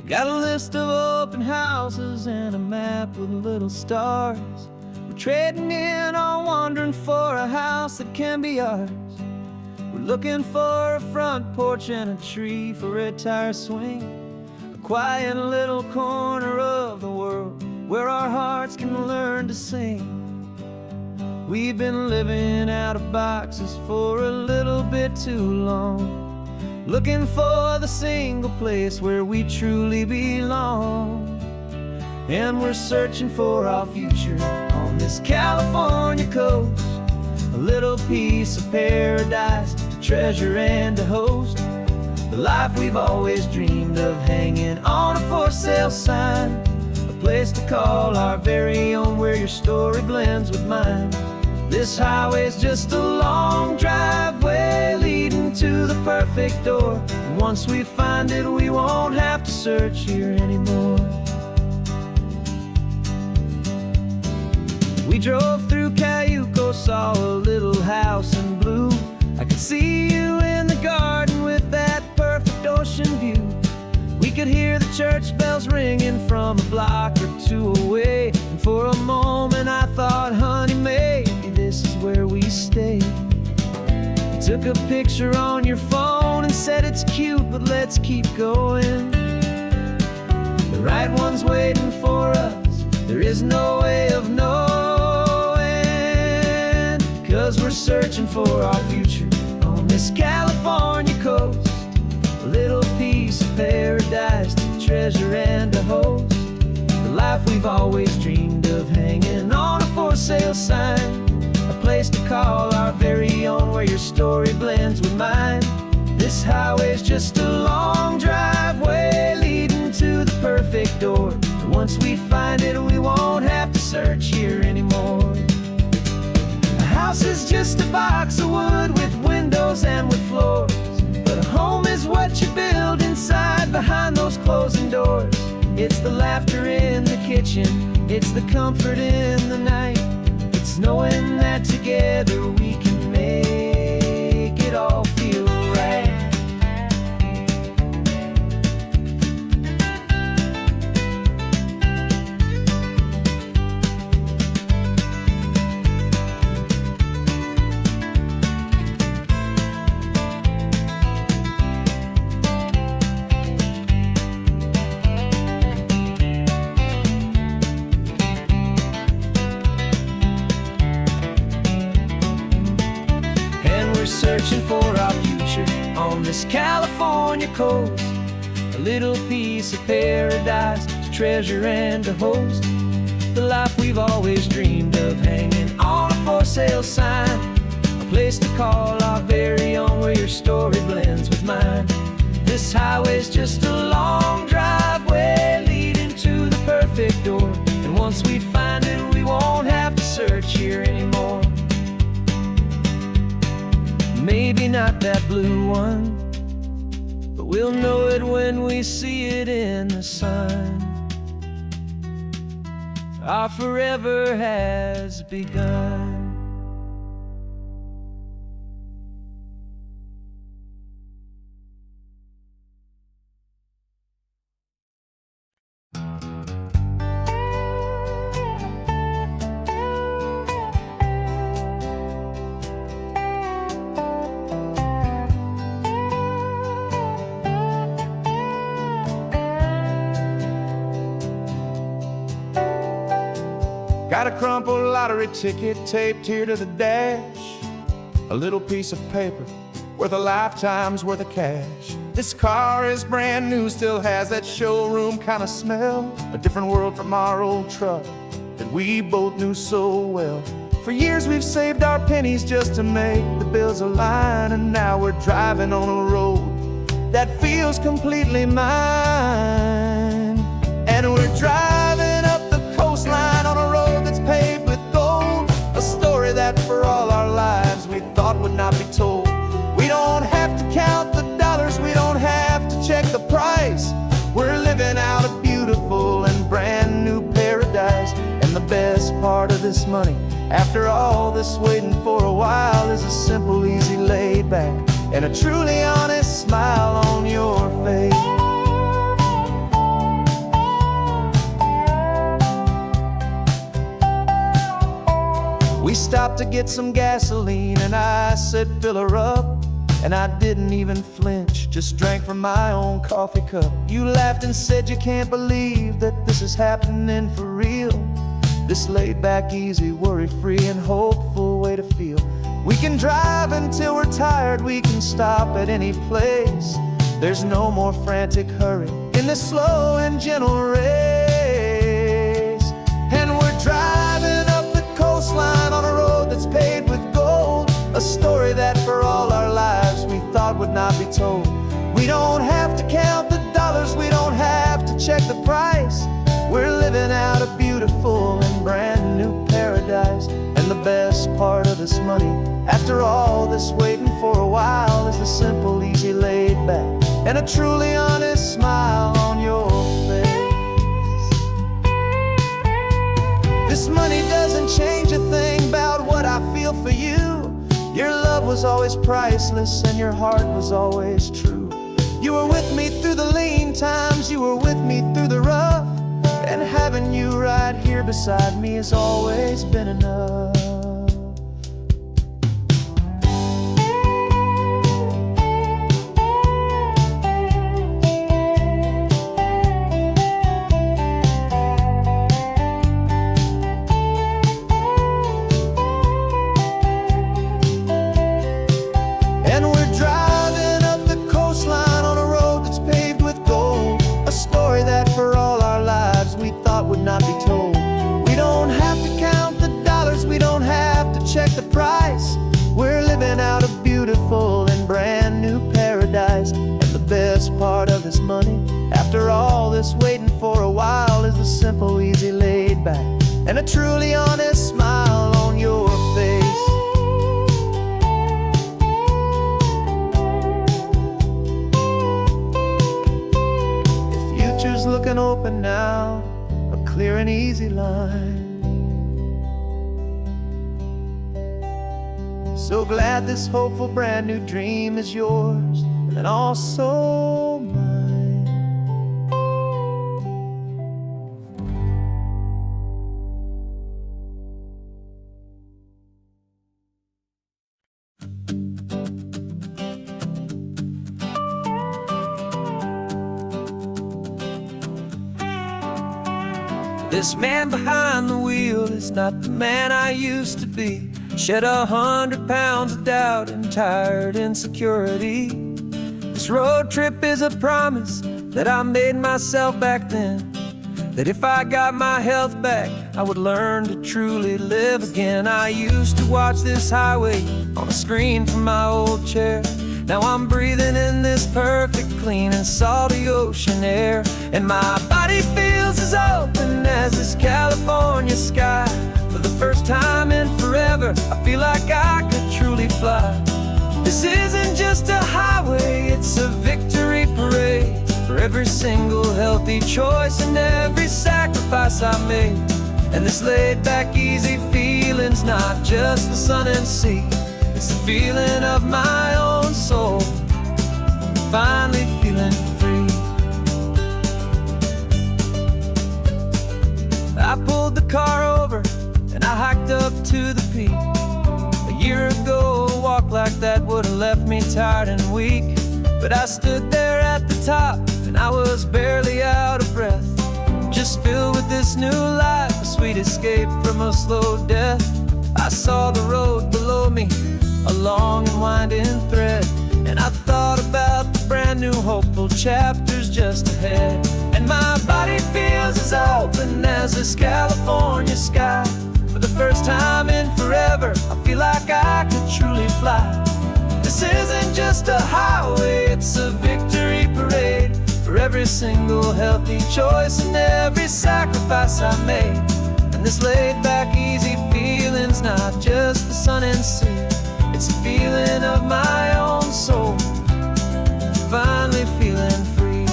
Speaker 1: Got a list of open houses and a map with little stars. We're trading in on wandering for a house that can be ours. We're looking for a front porch and a tree for a tire swing, a quiet little corner of the world where our hearts can learn to sing. We've been living out of boxes for a little bit too long, looking for the single place where we truly belong. And we're searching for our future on this California coast, a little piece of paradise to treasure and to host, the life we've always dreamed of, hanging on a for sale sign, a place to call our very own where your story blends with mine. This highway's just a long driveway leading to the perfect door, and once we find it we won't have to search here anymore. We drove through Cayuco, saw a little house in blue. I could see you in the garden with that perfect ocean view. We could hear the church bells ringing from a block or two away, and for a moment I thought, honey, maybe this is where we stay. You took a picture on your phone and said it's cute, but let's keep going. The right one's waiting for us, there is no way of knowing, 'cause we're searching for our future on this California coast, a little piece of paradise to treasure and to host, the life we've always dreamed of, hanging on a for sale sign, a place to call our very own where your story blends with mine. This highway's just a long driveway leading to the perfect door, and once we find it we won't have to search here anymore. A house is just a box of wood with windows and with floors, but a home is what you build inside behind those closing doors. It's the laughter in the kitchen, it's the comfort in the night, it's knowing that together we can make it all feel right. Searching for our future on this California coast, a little piece of paradise to treasure and to host, the life we've always dreamed of, hanging on a for sale sign, a place to call our very own where your story blends with mine. This highway's just a long driveway leading to the perfect door, and once we find it we won't have to search here anymore. Maybe not that blue one, but we'll know it when we see it in the sun. Our forever has begun.
Speaker 2: Got a crumpled lottery ticket taped here to the dash, a little piece of paper worth a lifetime's worth of cash. This car is brand new, still has that showroom kind of smell, a different world from our old truck that we both knew so well. For years we've saved our pennies just to make the bills align, and now we're driving on a road that feels completely mine. And we're driving up the coastline on a road that's paved with gold, a story that for all our lives we thought would not be told. We don't have to count the dollars, we don't have to check the price. We're living out a beautiful and brand new paradise. And the best part of this money, after all this waiting for a while, is a simple, easy, laid back, and a truly honest smile on your face. We stopped to get some gasoline, and I said, fill her up. And I didn't even flinch, just drank from my own coffee cup. You laughed and said you can't believe that this is happening for real. This laid back, easy, worry-free and hopeful way to feel. We can drive until we're tired, we can stop at any place. There's no more frantic hurry in this slow and gentle race. And we're driving up the coastline on a road that's paved with gold, a story that for all our lives we thought would not be told. We don't have to count the dollars, we don't have to check the price. We're living out a beautiful and brand new paradise. And the best part of this money, after all this waiting for a while, is the simple, easy, laid back, and a truly honest smile on your face. This money doesn't change a thing about what I feel for you. Your love was always priceless and your heart was always true. You were with me through the lean times, you were with me through the rough, and having you right here beside me has always been enough. Would not be told. We don't have to count the dollars, we don't have to check the price. We're living out a beautiful and brand new paradise. And the best part of this money, after all this waiting for a while, is the simple, easy, laid back, and a truly honest smile on your face. The future's looking open now, clear and easy line. So glad this hopeful brand new dream is yours and also mine.
Speaker 1: This man behind the wheel is not the man I used to be. Shed 100 pounds of doubt and tired insecurity. This road trip is a promise that I made myself back then, that if I got my health back, I would learn to truly live again. I used to watch this highway on a screen from my old chair. Now I'm breathing in this perfect, clean and salty ocean air. And my body feels as open as this California sky. For the first time in forever, I feel like I could truly fly. This isn't just a highway, it's a victory parade for every single healthy choice and every sacrifice I made. And this laid-back, easy feeling's not just the sun and sea, it's the feeling of my own soul, finally feeling free. I pulled the car over and I hiked up to the peak. A year ago, a walk like that would have left me tired and weak. But I stood there at the top and I was barely out of breath, just filled with this new life, a sweet escape from a slow death. I saw the road below me, a long and winding thread, and I thought about the brand new hopeful chapters just ahead. And my body feels as open as this California sky. For the first time in forever, I feel like I could truly fly. This isn't just a highway, it's a victory parade for every single healthy choice and every sacrifice I made. And this laid-back, easy feeling's not just the sun and sea, it's a feeling of my own soul, finally feeling free.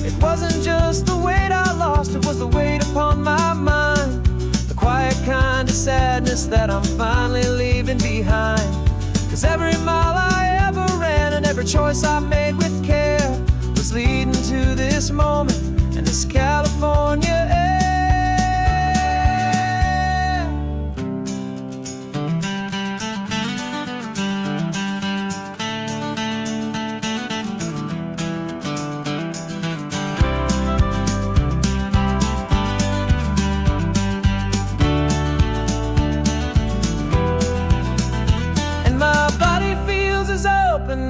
Speaker 1: It wasn't just the weight I lost, it was the weight upon my mind, the quiet kind of sadness that I'm finally leaving behind. 'Cause every mile I ever ran and every choice I made with care was leading to this moment and this California air.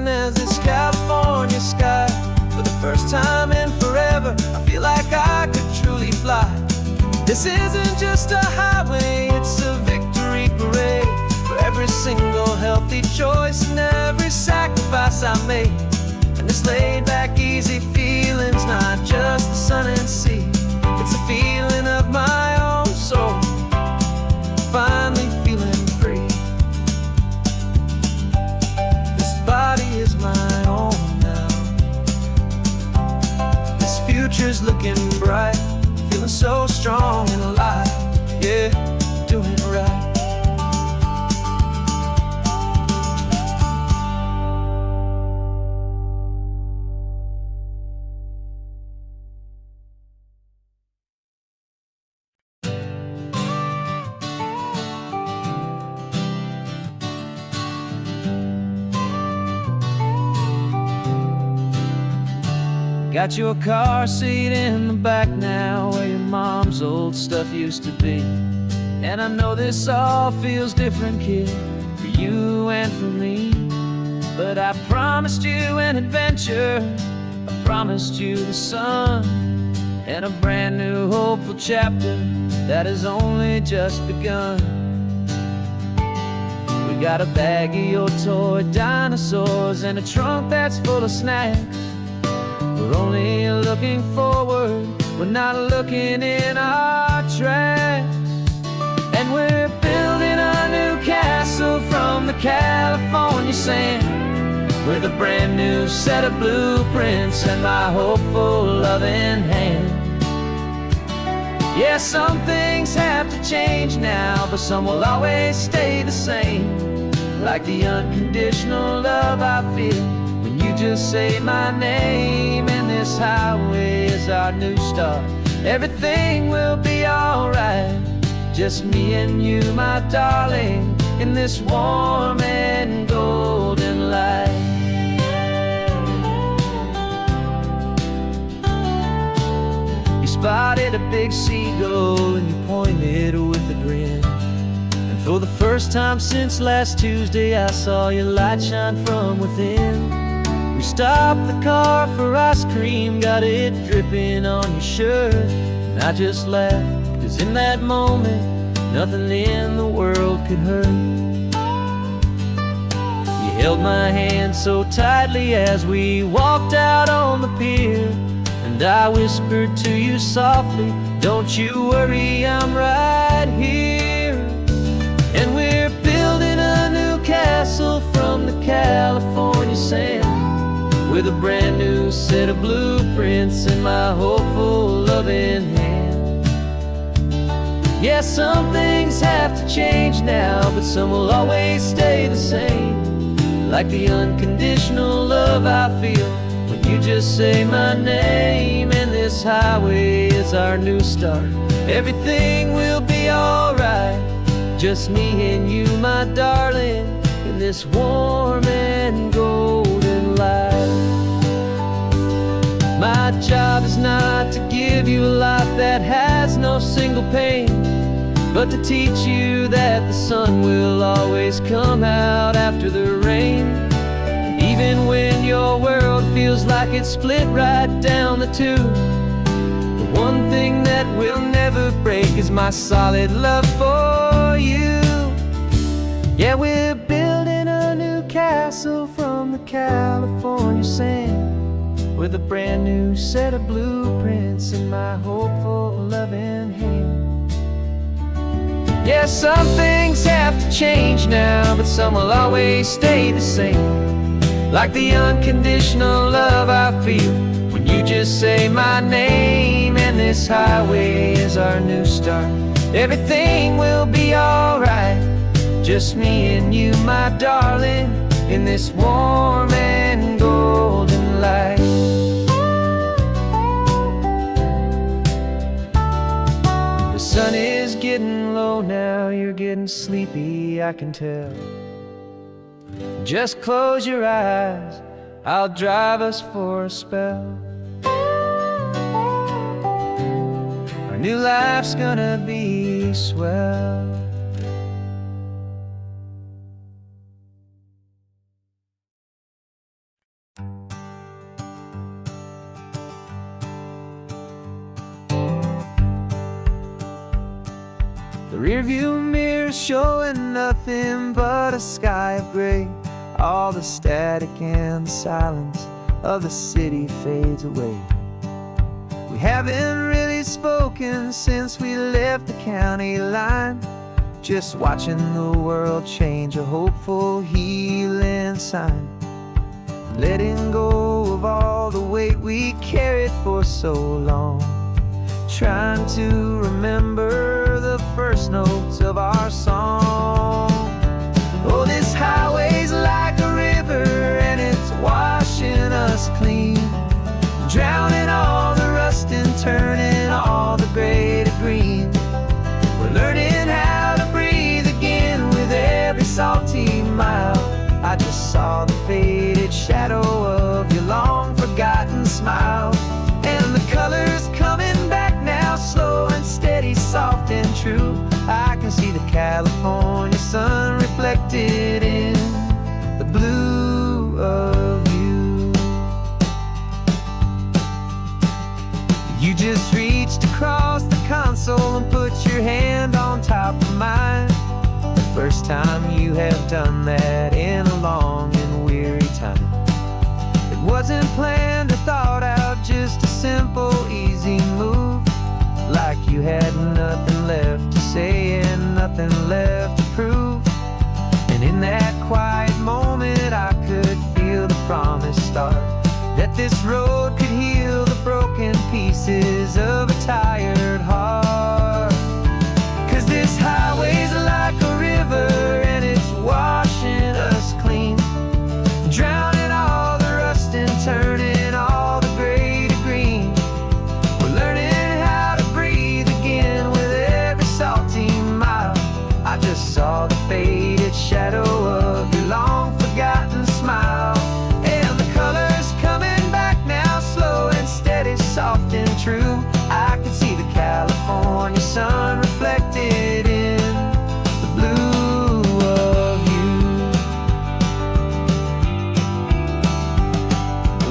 Speaker 1: As this California sky, for the first time in forever, I feel like I could truly fly. This isn't just a highway, it's a victory parade for every single healthy choice and every sacrifice I made. And this laid-back, easy feeling's not just the sun and sea, it's a feeling of my own soul, finally feeling free. Body is my own now. This future's looking bright, feeling so strong and alive. Yeah, doing it right. Got your car seat in the back now, where your mom's old stuff used to be. And I know this all feels different, kid, for you and for me. But I promised you an adventure, I promised you the sun, and a brand new hopeful chapter that has only just begun. We got a bag of your toy dinosaurs and a trunk that's full of snacks. We're only looking forward, we're not looking in our tracks. And we're building a new castle from the California sand, with a brand new set of blueprints and my hopeful loving hand. Yeah, some things have to change now, but some will always stay the same. Like the unconditional love I feel when you just say my name. And this highway is our new start, everything will be alright. Just me and you, my darling, in this warm and golden light. You spotted a big seagull and you pointed with a grin. And for the first time since last Tuesday, I saw your light shine from within. We stopped the car for ice cream, got it dripping on your shirt. And I just laughed, 'cause in that moment, nothing in the world could hurt. You held my hand so tightly as we walked out on the pier, and I whispered to you softly, don't you worry, I'm right here. And we with a brand new set of blueprints in my hopeful, loving hand. Yeah, some things have to change now, but some will always stay the same. Like the unconditional love I feel when you just say my name. And this highway is our new start. Everything will be alright, just me and you, my darling, in this warm and golden light. My job is not to give you a life that has no single pain, but to teach you that the sun will always come out after the rain. Even when your world feels like it's split right down the two, the one thing that will never break is my solid love for you. Yeah, we're building a new castle from the California sand, with a brand new set of blueprints in my hopeful, loving hand. Yeah, some things have to change now, but some will always stay the same. Like the unconditional love I feel when you just say my name. And this highway is our new start. Everything will be alright, just me and you, my darling, in this warm and golden light. The sun is getting low now, you're getting sleepy, I can tell. Just close your eyes, I'll drive us for a spell. Our new life's gonna be swell. The rearview mirror's showing nothing but a sky of gray. All the static and the silence of the city fades away. We haven't really spoken since we left the county line, just watching the world change, a hopeful healing sign. Letting go of all the weight we carried for so long, trying to remember the first notes of our song. Oh, this highway's like a river and it's washing us clean, drowning all the rust and turning all the gray to green. We're learning how to breathe again with every salty mile. I just saw the faded shadow of your long forgotten smile, and the colors coming back now, slow and steady, soft and true. I can see the California sun reflected in the blue of you. You just reached across the console and put your hand on top of mine. The first time you have done that in a long and weary time. It wasn't planned or thought out, just a simple, easy move. Like you had nothing left to say and nothing left to prove. And in that quiet moment I could feel the promise start, that this road could heal the broken pieces of a tired heart. 'Cause this highway's like a river and it's washing us clean, drowning all the rust and turning all the gray to green. We're learning how to breathe again with every salty mile. I just saw the faded shadow of your long forgotten smile, and the colors coming back now, slow and steady, soft and true. I could see the California sun reflected in the blue of you.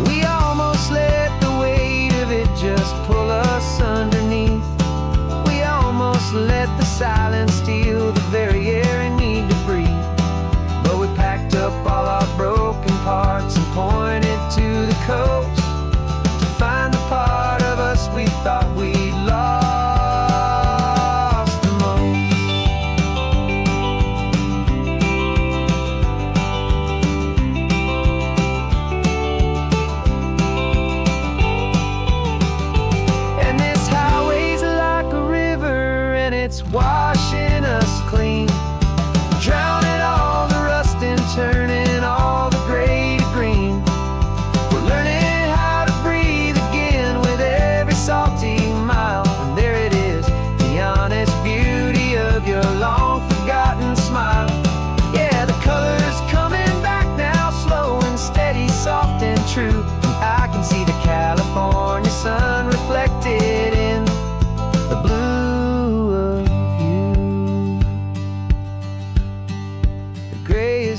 Speaker 1: We almost let the weight of it just pull us underneath. We almost let the silence steal the very air I need to breathe. But we packed up all our broken parts and pointed to the coast to find the part of us we thought we'd lost.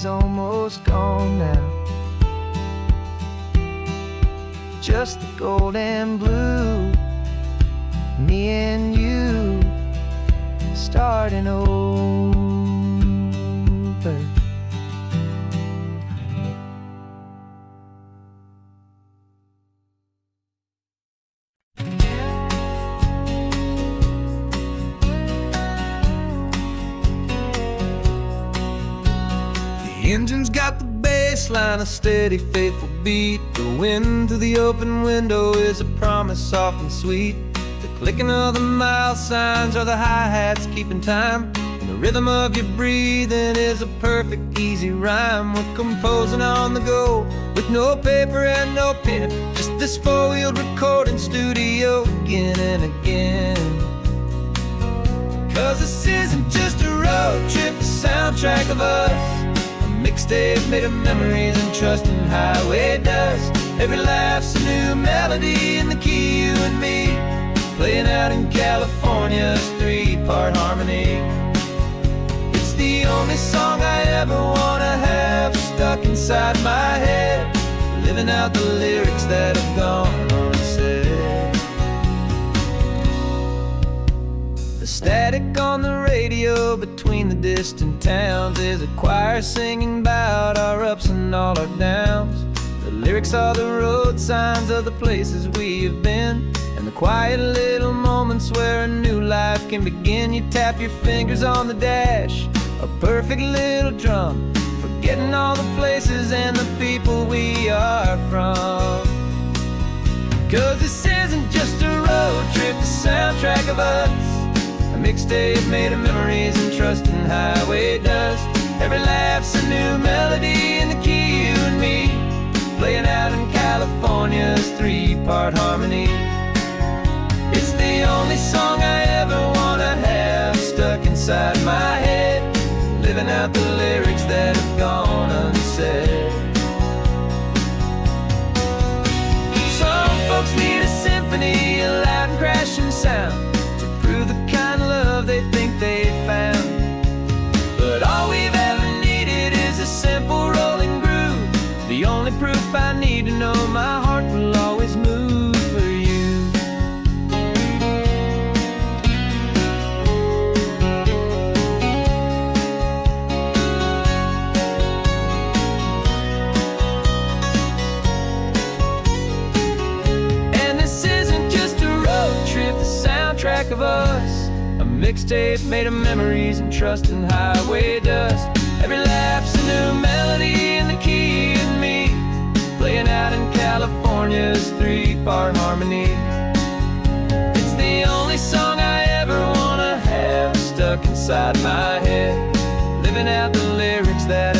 Speaker 1: is almost gone now. Just the gold and blue, me and you starting over. The engine's got the bass line, a steady, faithful beat. The wind through the open window is a promise soft and sweet. The clicking of the mile signs are the hi-hats keeping time. And the rhythm of your breathing is a perfect, easy rhyme. We're composing on the go with no paper and no pen, just this four-wheeled recording studio again and again. 'Cause this isn't just a road trip, the soundtrack of us. Mixtape made of memories and trust in highway dust. Every laugh's a new melody in the key, you and me, playing out in California's three-part harmony. It's the only song I ever wanna have stuck inside my head, living out the lyrics that have gone unsaid. The static on the radio between the distant towns is a choir singing about our ups and all our downs. The lyrics are the road signs of the places we have been, and the quiet little moments where a new life can begin. You tap your fingers on the dash, a perfect little drum, forgetting all the places and the people we are from. 'Cause this isn't just a road trip, the soundtrack of us. A mixtape made of memories and trust in highway dust. Every laugh's a new melody in the key, you and me, playing out in California's three-part harmony. It's the only song I ever wanna have stuck inside my head, living out the lyrics that have gone unsaid. Some folks need a symphony, a loud and crashing sound, the kind of love they think they found. But all we've ever needed is a simple rolling groove, the only proof I need to know my heart will always move for you. And this isn't just a road trip, the soundtrack of us. A mixtape made of memories and trust in highway dust. Every laugh's a new melody in the key, you and me, playing out in California's three-part harmony. It's the only song I ever wanna have stuck inside my head, living out the lyrics that